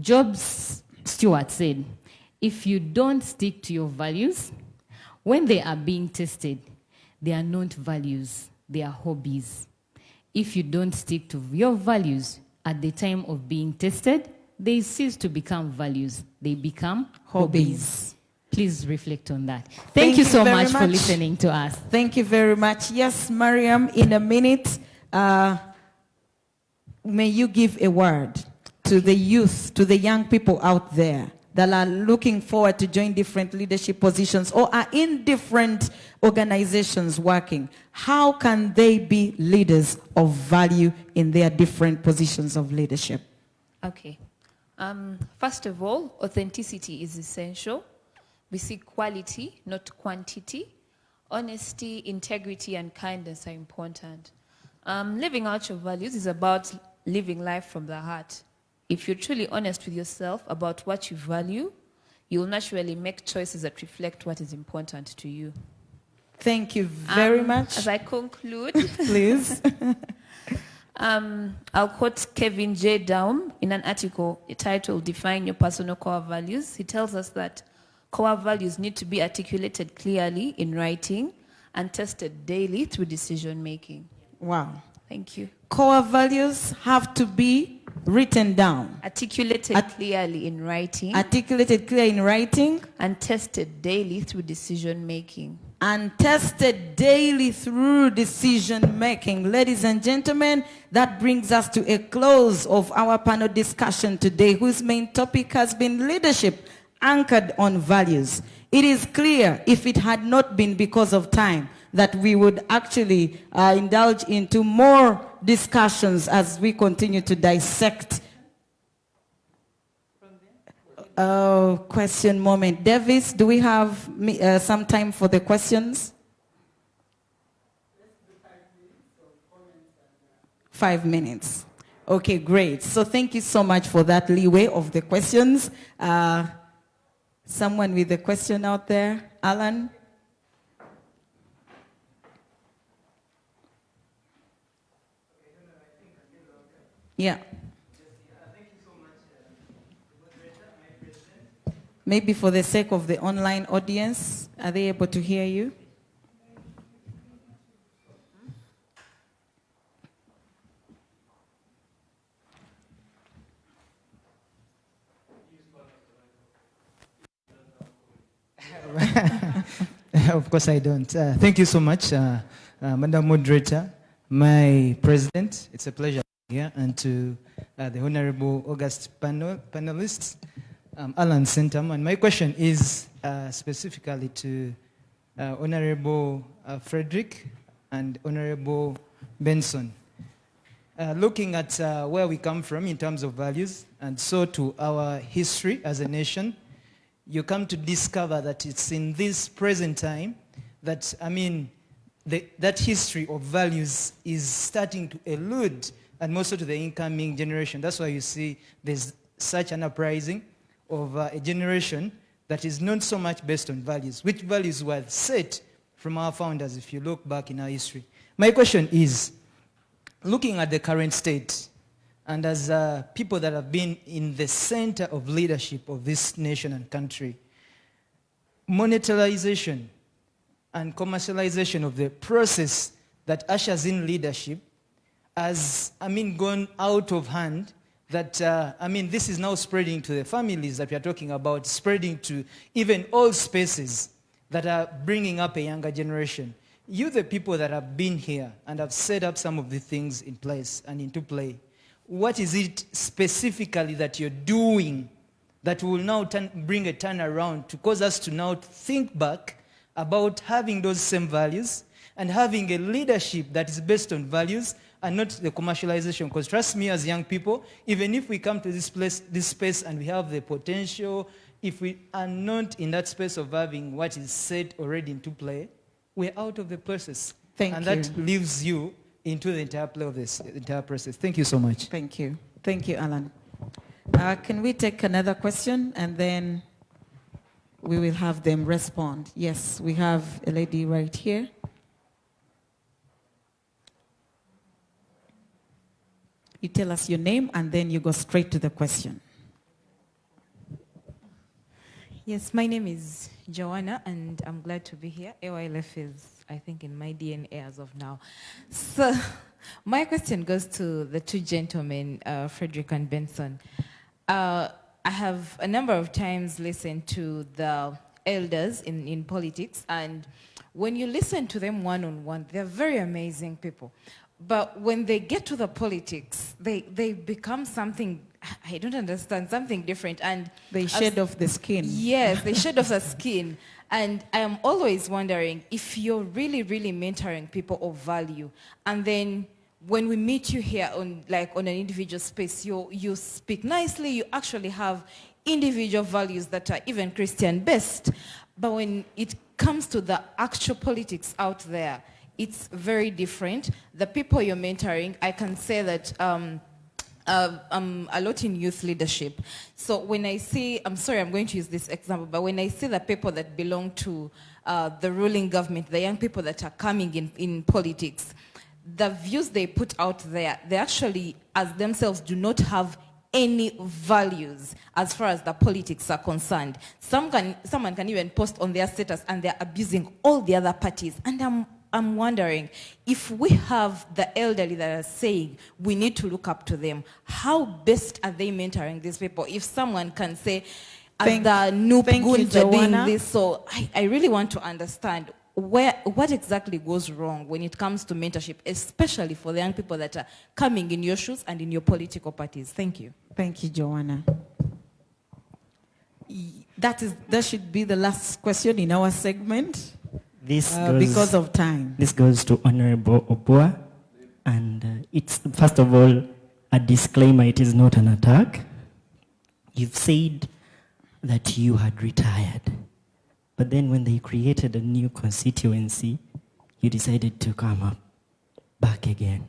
Job Stewart said, if you don't stick to your values, when they are being tested, they are not values, they are hobbies. If you don't stick to your values at the time of being tested, they cease to become values, they become hobbies. Please reflect on that. Thank you so much for listening to us. Thank you very much. Yes, Mariam, in a minute, may you give a word to the youth, to the young people out there that are looking forward to join different leadership positions or are in different organizations working. How can they be leaders of value in their different positions of leadership? Okay. First of all, authenticity is essential. We seek quality, not quantity. Honesty, integrity, and kindness are important. Living out your values is about living life from the heart. If you're truly honest with yourself about what you value, you'll naturally make choices that reflect what is important to you. Thank you very much. As I conclude, please. I'll quote Kevin J. Daum in an article titled Define Your Personal Core Values. He tells us that core values need to be articulated clearly in writing and tested daily through decision making. Wow. Thank you. Core values have to be written down. Articulated clearly in writing. Articulated clear in writing. And tested daily through decision making. and tested daily through decision making. Ladies and gentlemen, that brings us to a close of our panel discussion today, whose main topic has been leadership anchored on values. It is clear, if it had not been because of time, that we would actually indulge into more discussions as we continue to dissect. Question moment. Davis, do we have some time for the questions? 5 minutes. Okay, great. So thank you so much for that leeway of the questions. Someone with a question out there? Alan? Yeah. Maybe for the sake of the online audience, are they able to hear you? Of course I don't. Thank you so much, Madam Moderator, my President. It's a pleasure to be here, and to the Honorable August panelists. Alan Centam, and my question is specifically to Honorable Frederick and Honorable Benson. Looking at where we come from in terms of values, and so to our history as a nation, you come to discover that it's in this present time that, that history of values is starting to elude, and most to the incoming generation. That's why you see there's such an uprising of a generation that is not so much based on values, which values were set from our founders if you look back in our history. My question is, looking at the current state, and as people that have been in the center of leadership of this nation and country, monetization and commercialization of the process that ushers in leadership has, gone out of hand. That, this is now spreading to the families that we are talking about, spreading to even all spaces that are bringing up a younger generation. You, the people that have been here and have set up some of the things in place and into play, what is it specifically that you're doing that will now bring a turnaround to cause us to now think back about having those same values and having a leadership that is based on values and not the commercialization? Because trust me, as young people, even if we come to this space and we have the potential, if we are not in that space of having what is set already into play, we're out of the process. And that leaves you into the entire play of this entire process. Thank you so much. Thank you. Thank you, Alan. Can we take another question, and then we will have them respond? Yes, we have a lady right here. You tell us your name, and then you go straight to the question. Yes, my name is Joanna, and I'm glad to be here. Aylf is, I think, in my DNA as of now. So my question goes to the two gentlemen, Frederick and Benson. I have a number of times listened to the elders in politics, and when you listen to them one-on-one, they're very amazing people. But when they get to the politics, they become something, I don't understand, something different. And they shed off the skin. Yes, they shed off the skin. And I am always wondering if you're really, really mentoring people of value, and then when we meet you here on an individual space, you speak nicely, you actually have individual values that are even Christian-based. But when it comes to the actual politics out there, it's very different. The people you're mentoring, I can say that I'm a lot in youth leadership. So when I see, I'm sorry, I'm going to use this example, but when I see the people that belong to the ruling government, the young people that are coming in politics, the views they put out there, they actually, as themselves, do not have any values as far as the politics are concerned. Someone can even post on their status and they're abusing all the other parties. And I'm wondering, if we have the elderly that are saying we need to look up to them, how best are they mentoring these people? If someone can say, as the noob goons are doing this, so I really want to understand what exactly goes wrong when it comes to mentorship, especially for the young people that are coming in your shoes and in your political parties? Thank you. Thank you, Joanna. That should be the last question in our segment. Because of time. This goes to Honorable Opua, and it's first of all a disclaimer. It is not an attack. You've said that you had retired, but then when they created a new constituency, you decided to come up back again.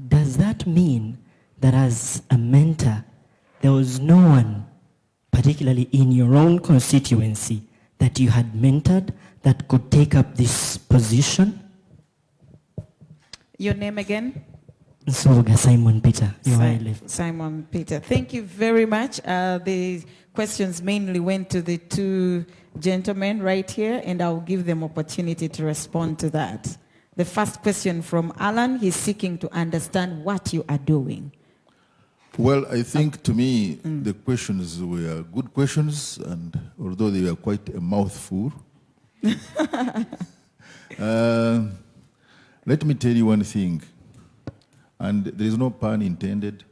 Does that mean that as a mentor, there was no one, particularly in your own constituency, that you had mentored that could take up this position? Your name again? Nsoga Simon Peter. Simon Peter. Thank you very much. The questions mainly went to the two gentlemen right here, and I'll give them opportunity to respond to that. The first question from Alan, he's seeking to understand what you are doing. Well, I think to me, the questions were good questions, and although they were quite a mouthful, let me tell you one thing, and there is no pun intended.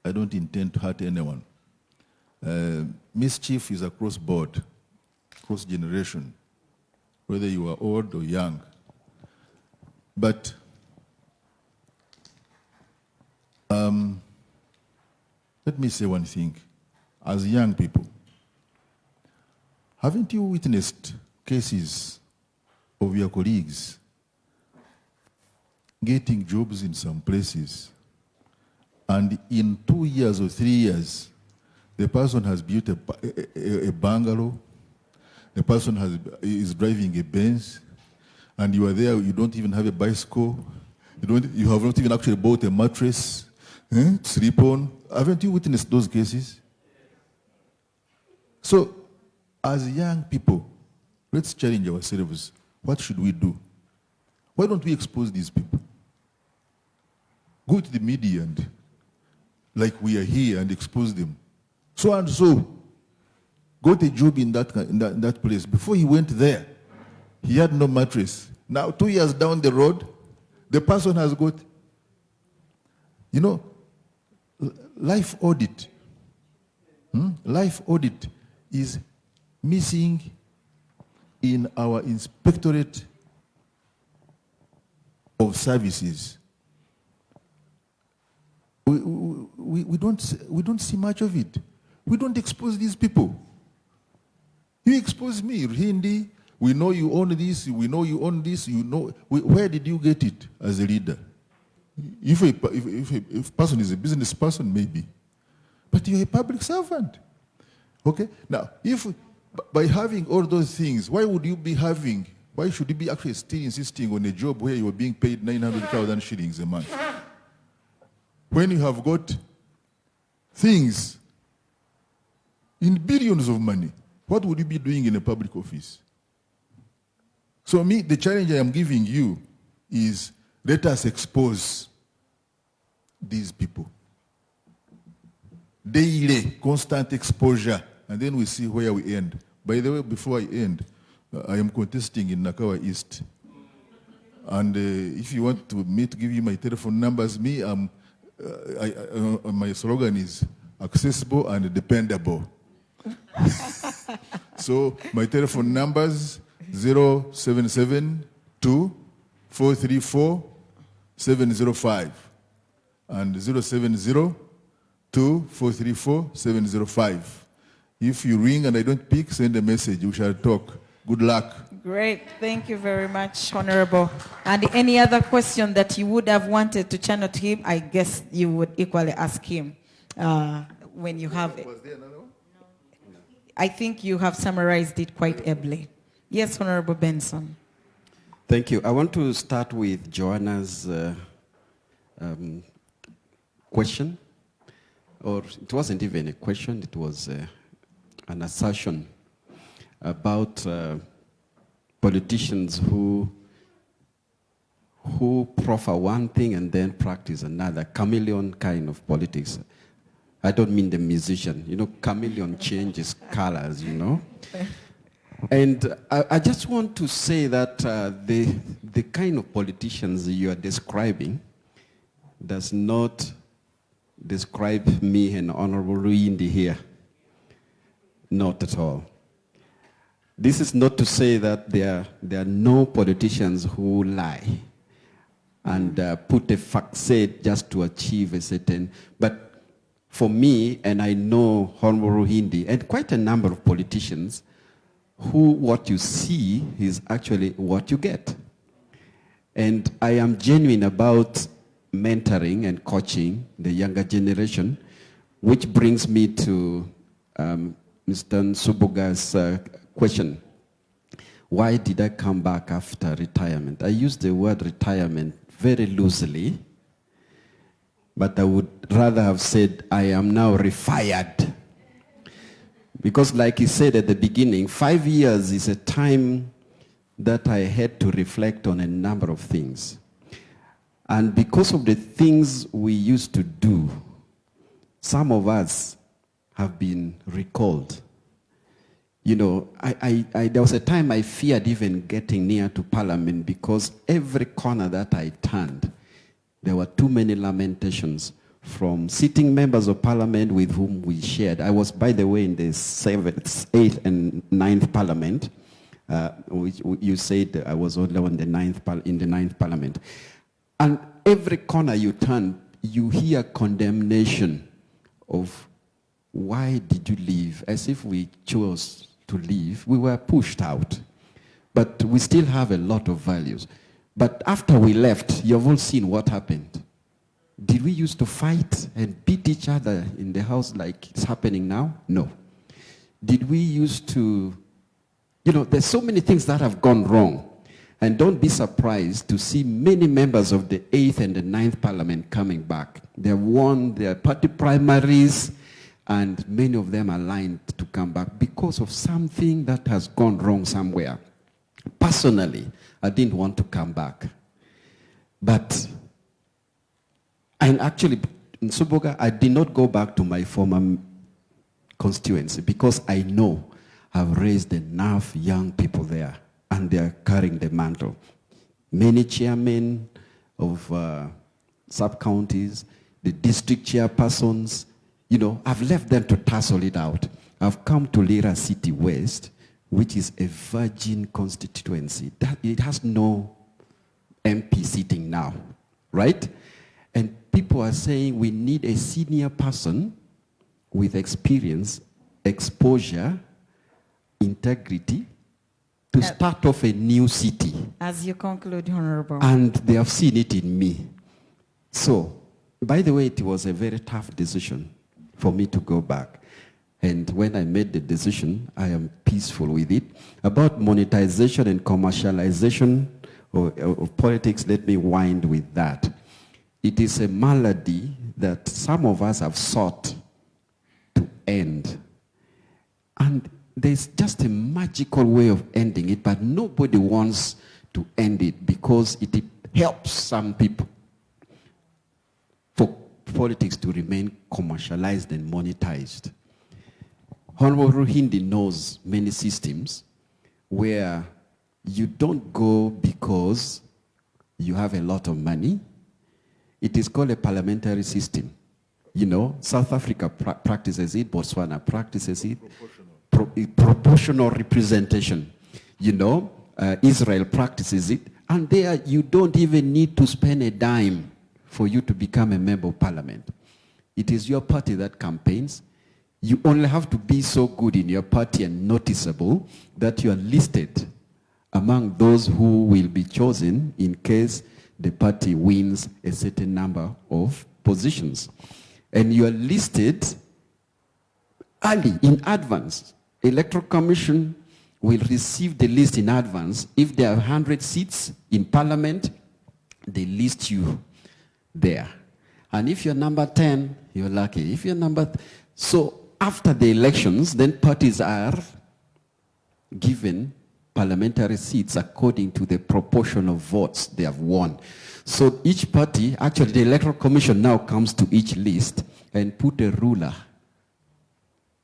I don't intend to hurt anyone. Mischief is across board, cross generation, whether you are old or young. But let me say one thing. As young people, haven't you witnessed cases of your colleagues getting jobs in some places, and in 2 years or 3 years, the person has built a bungalow, the person is driving a Benz, and you are there, you don't even have a bicycle, you have not even actually bought a mattress to sleep on. Haven't you witnessed those cases? So, as young people, let's challenge ourselves. What should we do? Why don't we expose these people? Go to the media and, like we are here, and expose them. So and so got a job in that place. Before he went there, he had no mattress. Now, 2 years down the road, the person has got, life audit. Life audit is missing in our inspectorate of services. We don't see much of it. We don't expose these people. You expose me, Hindi. We know you own this. We know you own this. Where did you get it as a leader? If a person is a business person, maybe, but you're a public servant. Okay. Now, by having all those things, why should you be actually still insisting on a job where you are being paid 900,000 shillings a month? When you have got things in billions of money, what would you be doing in a public office? So the challenge I am giving you is, let us expose these people. Daily, constant exposure, and then we see where we end. By the way, before I end, I am contesting in Nakawa East. And if you want me to give you my telephone numbers, my slogan is accessible and dependable. So my telephone numbers 0772-434-705 and 070-2434-705. If you ring and I don't pick, send a message. We shall talk. Good luck. Great. Thank you very much, Honorable. And any other question that you would have wanted to channel to him, I guess you would equally ask him when you have it. Was there another one? I think you have summarized it quite ably. Yes, Honorable Benson. Thank you. I want to start with Joanna's question. Or it wasn't even a question, it was an assertion about politicians who proffer one thing and then practice another, chameleon kind of politics. I don't mean the musician. Chameleon changes colors, And I just want to say that the kind of politicians you are describing does not describe me and Honorable Ruindi here. Not at all. This is not to say that there are no politicians who lie and put a facade just to achieve a certain, but for me, and I know Honorable Ruindi, and quite a number of politicians, who what you see is actually what you get. And I am genuine about mentoring and coaching the younger generation, which brings me to Mr. Nsubuga's question. Why did I come back after retirement? I use the word retirement very loosely, but I would rather have said I am now refired. Because like he said at the beginning, 5 years is a time that I had to reflect on a number of things. And because of the things we used to do, some of us have been recalled. You know, there was a time I feared even getting near to Parliament because every corner that I turned, there were too many lamentations from sitting members of Parliament with whom we shared. I was, by the way, in the 7th, 8th, and 9th Parliament, which you said I was only on the 9th Parliament. And every corner you turn, you hear condemnation of why did you leave? As if we chose to leave. We were pushed out. But we still have a lot of values. But after we left, you've all seen what happened. Did we used to fight and beat each other in the house like it's happening now? No. Did we used to, you know, there's so many things that have gone wrong. And don't be surprised to see many members of the 8th and the 9th Parliament coming back. They've won their party primaries, and many of them are lined to come back because of something that has gone wrong somewhere. Personally, I didn't want to come back. But, and actually, in Suboga, I did not go back to my former constituency because I know I've raised enough young people there and they're carrying the mantle. Many chairmen of sub-counties, the district chairpersons, you know, I've left them to tussle it out. I've come to Lira City West, which is a virgin constituency. It has no MP sitting now, right? And people are saying we need a senior person with experience, exposure, integrity, to start off a new city. As you conclude, Honorable. And they have seen it in me. So, by the way, it was a very tough decision for me to go back. And when I made the decision, I am peaceful with it. About monetization and commercialization of politics, let me wind with that. It is a malady that some of us have sought to end. And there's just a magical way of ending it, but nobody wants to end it because it helps some people for politics to remain commercialized and monetized. Honorable Ruhindi knows many systems where you don't go because you have a lot of money. It is called a parliamentary system. You know, South Africa practices it, Botswana practices it. Proportional representation. You know, Israel practices it. And there you don't even need to spend a dime for you to become a member of parliament. It is your party that campaigns. You only have to be so good in your party and noticeable that you are listed among those who will be chosen in case the party wins a certain number of positions. And you are listed early, in advance. Electoral Commission will receive the list in advance. If there are 100 seats in parliament, they list you there. And if you're number 10, you're lucky. If you're so after the elections, then parties are given parliamentary seats according to the proportion of votes they have won. So each party, actually the Electoral Commission now comes to each list and put a ruler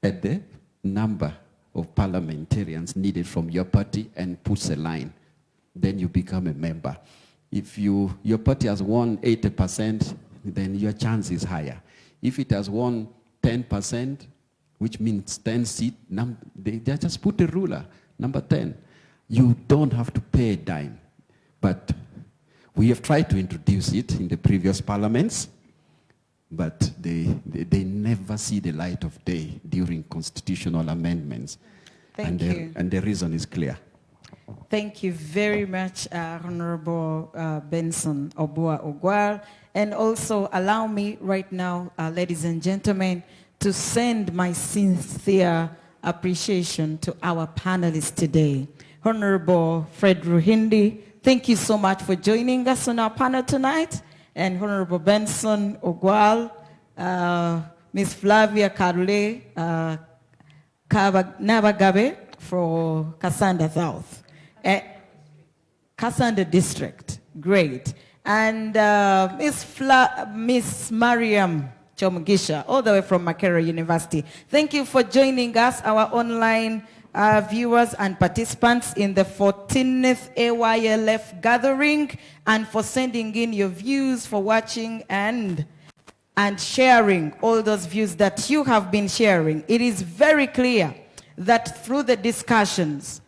at the number of parliamentarians needed from your party and puts a line. Then you become a member. If your party has won 80%, then your chance is higher. If it has won 10%, which means 10 seats, they just put a ruler, number 10. You don't have to pay a dime. But we have tried to introduce it in the previous parliaments, but they never see the light of day during constitutional amendments. Thank you. And the reason is clear. Thank you very much, Honorable Benson Obua Ogwal. And also allow me right now, ladies and gentlemen, to send my sincere appreciation to our panelists today. Honorable Fred Ruhindi, thank you so much for joining us on our panel tonight. And Honorable Benson Ogwal, Ms. Flavia Karule Nabagabe for Kasanda South. Kasanda District, great. And Miss Mariam Chomugisha, all the way from Makera University. Thank you for joining us, our online viewers and participants in the 14th AYLF gathering, and for sending in your views, for watching and sharing all those views that you have been sharing. It is very clear that through the discussions,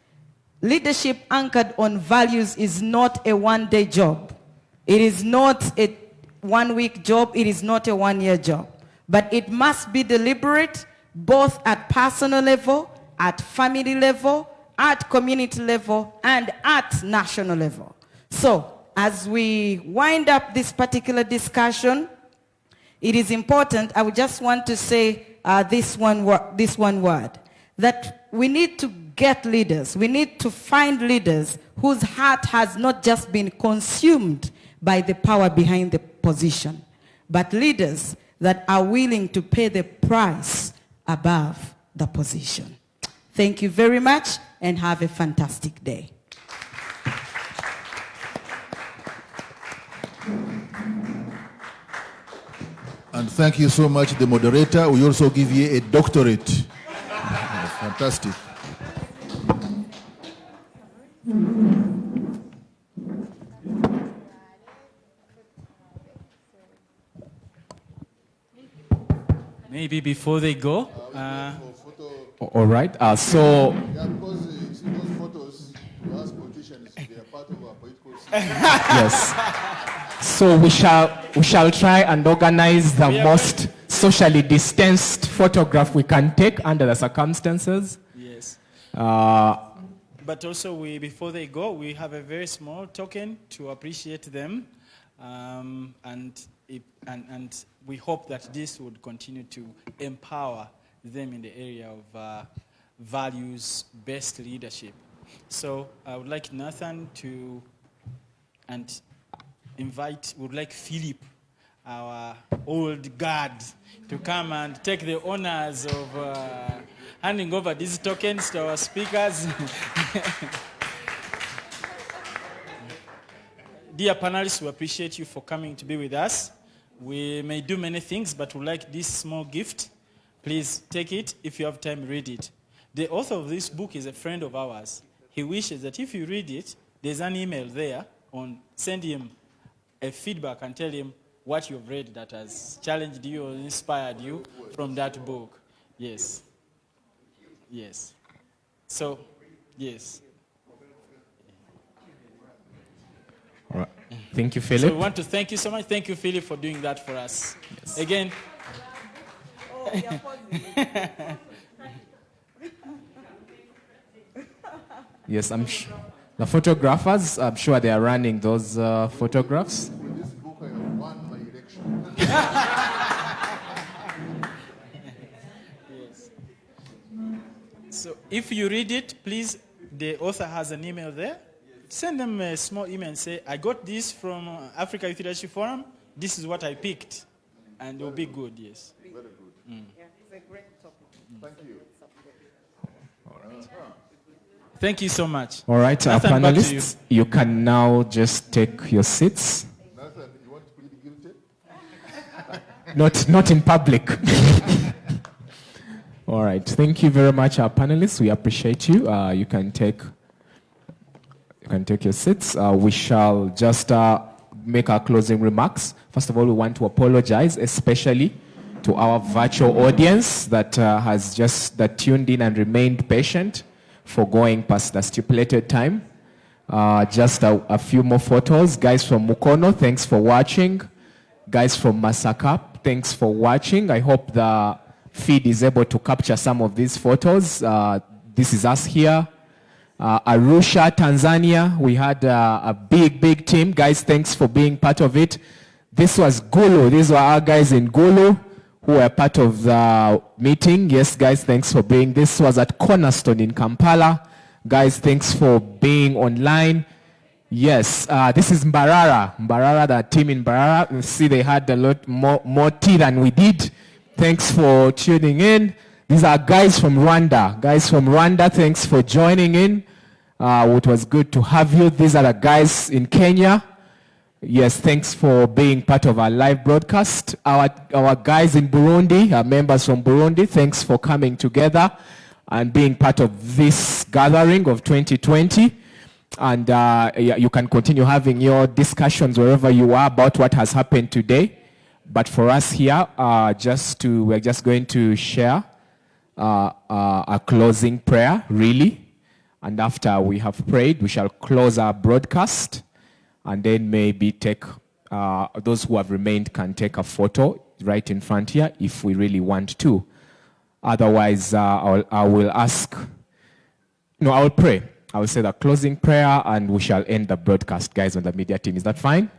leadership anchored on values is not a one-day job. It is not a one-week job. It is not a one-year job. But it must be deliberate, both at personal level, at family level, at community level, and at national level. So, as we wind up this particular discussion, it is important, I would just want to say this one word, that we need to get leaders. We need to find leaders whose heart has not just been consumed by the power behind the position, but leaders that are willing to pay the price above the position. Thank you very much and have a fantastic day. And thank you so much, the moderator. We also give you a doctorate. Fantastic. Maybe before they go. All right. So. Yeah, because you see those photos, you ask politicians, they are part of our political system. Yes. So we shall try and organize the most socially distanced photograph we can take under the circumstances. Yes. But also, before they go, we have a very small token to appreciate them, and we hope that this would continue to empower them in the area of values-based leadership. So I would like Nathan to would like Philip, our old guard, to come and take the honors of handing over these tokens to our speakers. Dear panelists, we appreciate you for coming to be with us. We may do many things, but we like this small gift. Please take it. If you have time, read it. The author of this book is a friend of ours. He wishes that if you read it, there's an email there. Send him a feedback and tell him what you've read that has challenged you or inspired you from that book. Yes. Yes. So, yes. All right. Thank you, Philip. So we want to thank you so much. Thank you, Philip, for doing that for us. Yes. Again. Yes, the photographers, I'm sure they are running those photographs. With this book, I have won my election. Yes. So if you read it, please, the author has an email there. Send them a small email and say, I got this from Africa Youth Leadership Forum. This is what I picked. And it will be good, yes. Very good. Yeah, it's a great topic. Thank you. All right. Thank you so much. All right, Nathan, our panelists, you can now just take your seats. Nathan, you want to plead guilty? Not in public. All All right. Thank you very much, our panelists. We appreciate you. You can take your seats. We shall just make our closing remarks. First of all, we want to apologize, especially to our virtual audience that that tuned in and remained patient for going past the stipulated time. Just a few more photos. Guys from Mukono, thanks for watching. Guys from Masaka, thanks for watching. I hope the feed is able to capture some of these photos. This is us here. Arusha, Tanzania, we had a big team. Guys, thanks for being part of it. This was Gulu. These were our guys in Gulu who were part of the meeting. Yes, guys, thanks for being. This was at Cornerstone in Kampala. Guys, thanks for being online. Yes, this is Mbarara, the team in Mbarara. You see, they had a lot more tea than we did. Thanks for tuning in. These are guys from Rwanda. Guys from Rwanda, thanks for joining in. It was good to have you. These are the guys in Kenya. Yes, thanks for being part of our live broadcast. Our guys in Burundi, our members from Burundi, thanks for coming together and being part of this gathering of 2020. And you can continue having your discussions wherever you are about what has happened today. But for us here, we're just going to share a closing prayer, really. And after we have prayed, we shall close our broadcast. And then maybe take, those who have remained can take a photo right in front here if we really want to. Otherwise, I will pray. I will say the closing prayer and we shall end the broadcast, guys, on the media team. Is that fine?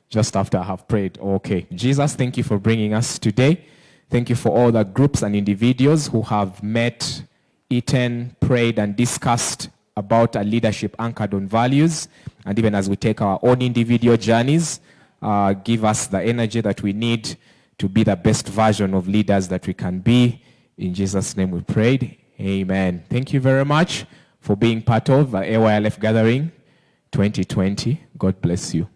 Just after I have prayed. Okay. Jesus, thank you for bringing us today. Thank you for all the groups and individuals who have met, eaten, prayed, and discussed about a leadership anchored on values. And even as we take our own individual journeys, give us the energy that we need to be the best version of leaders that we can be. In Jesus' name we prayed. Amen. Thank you very much for being part of the AYLF Gathering 2020. God bless you.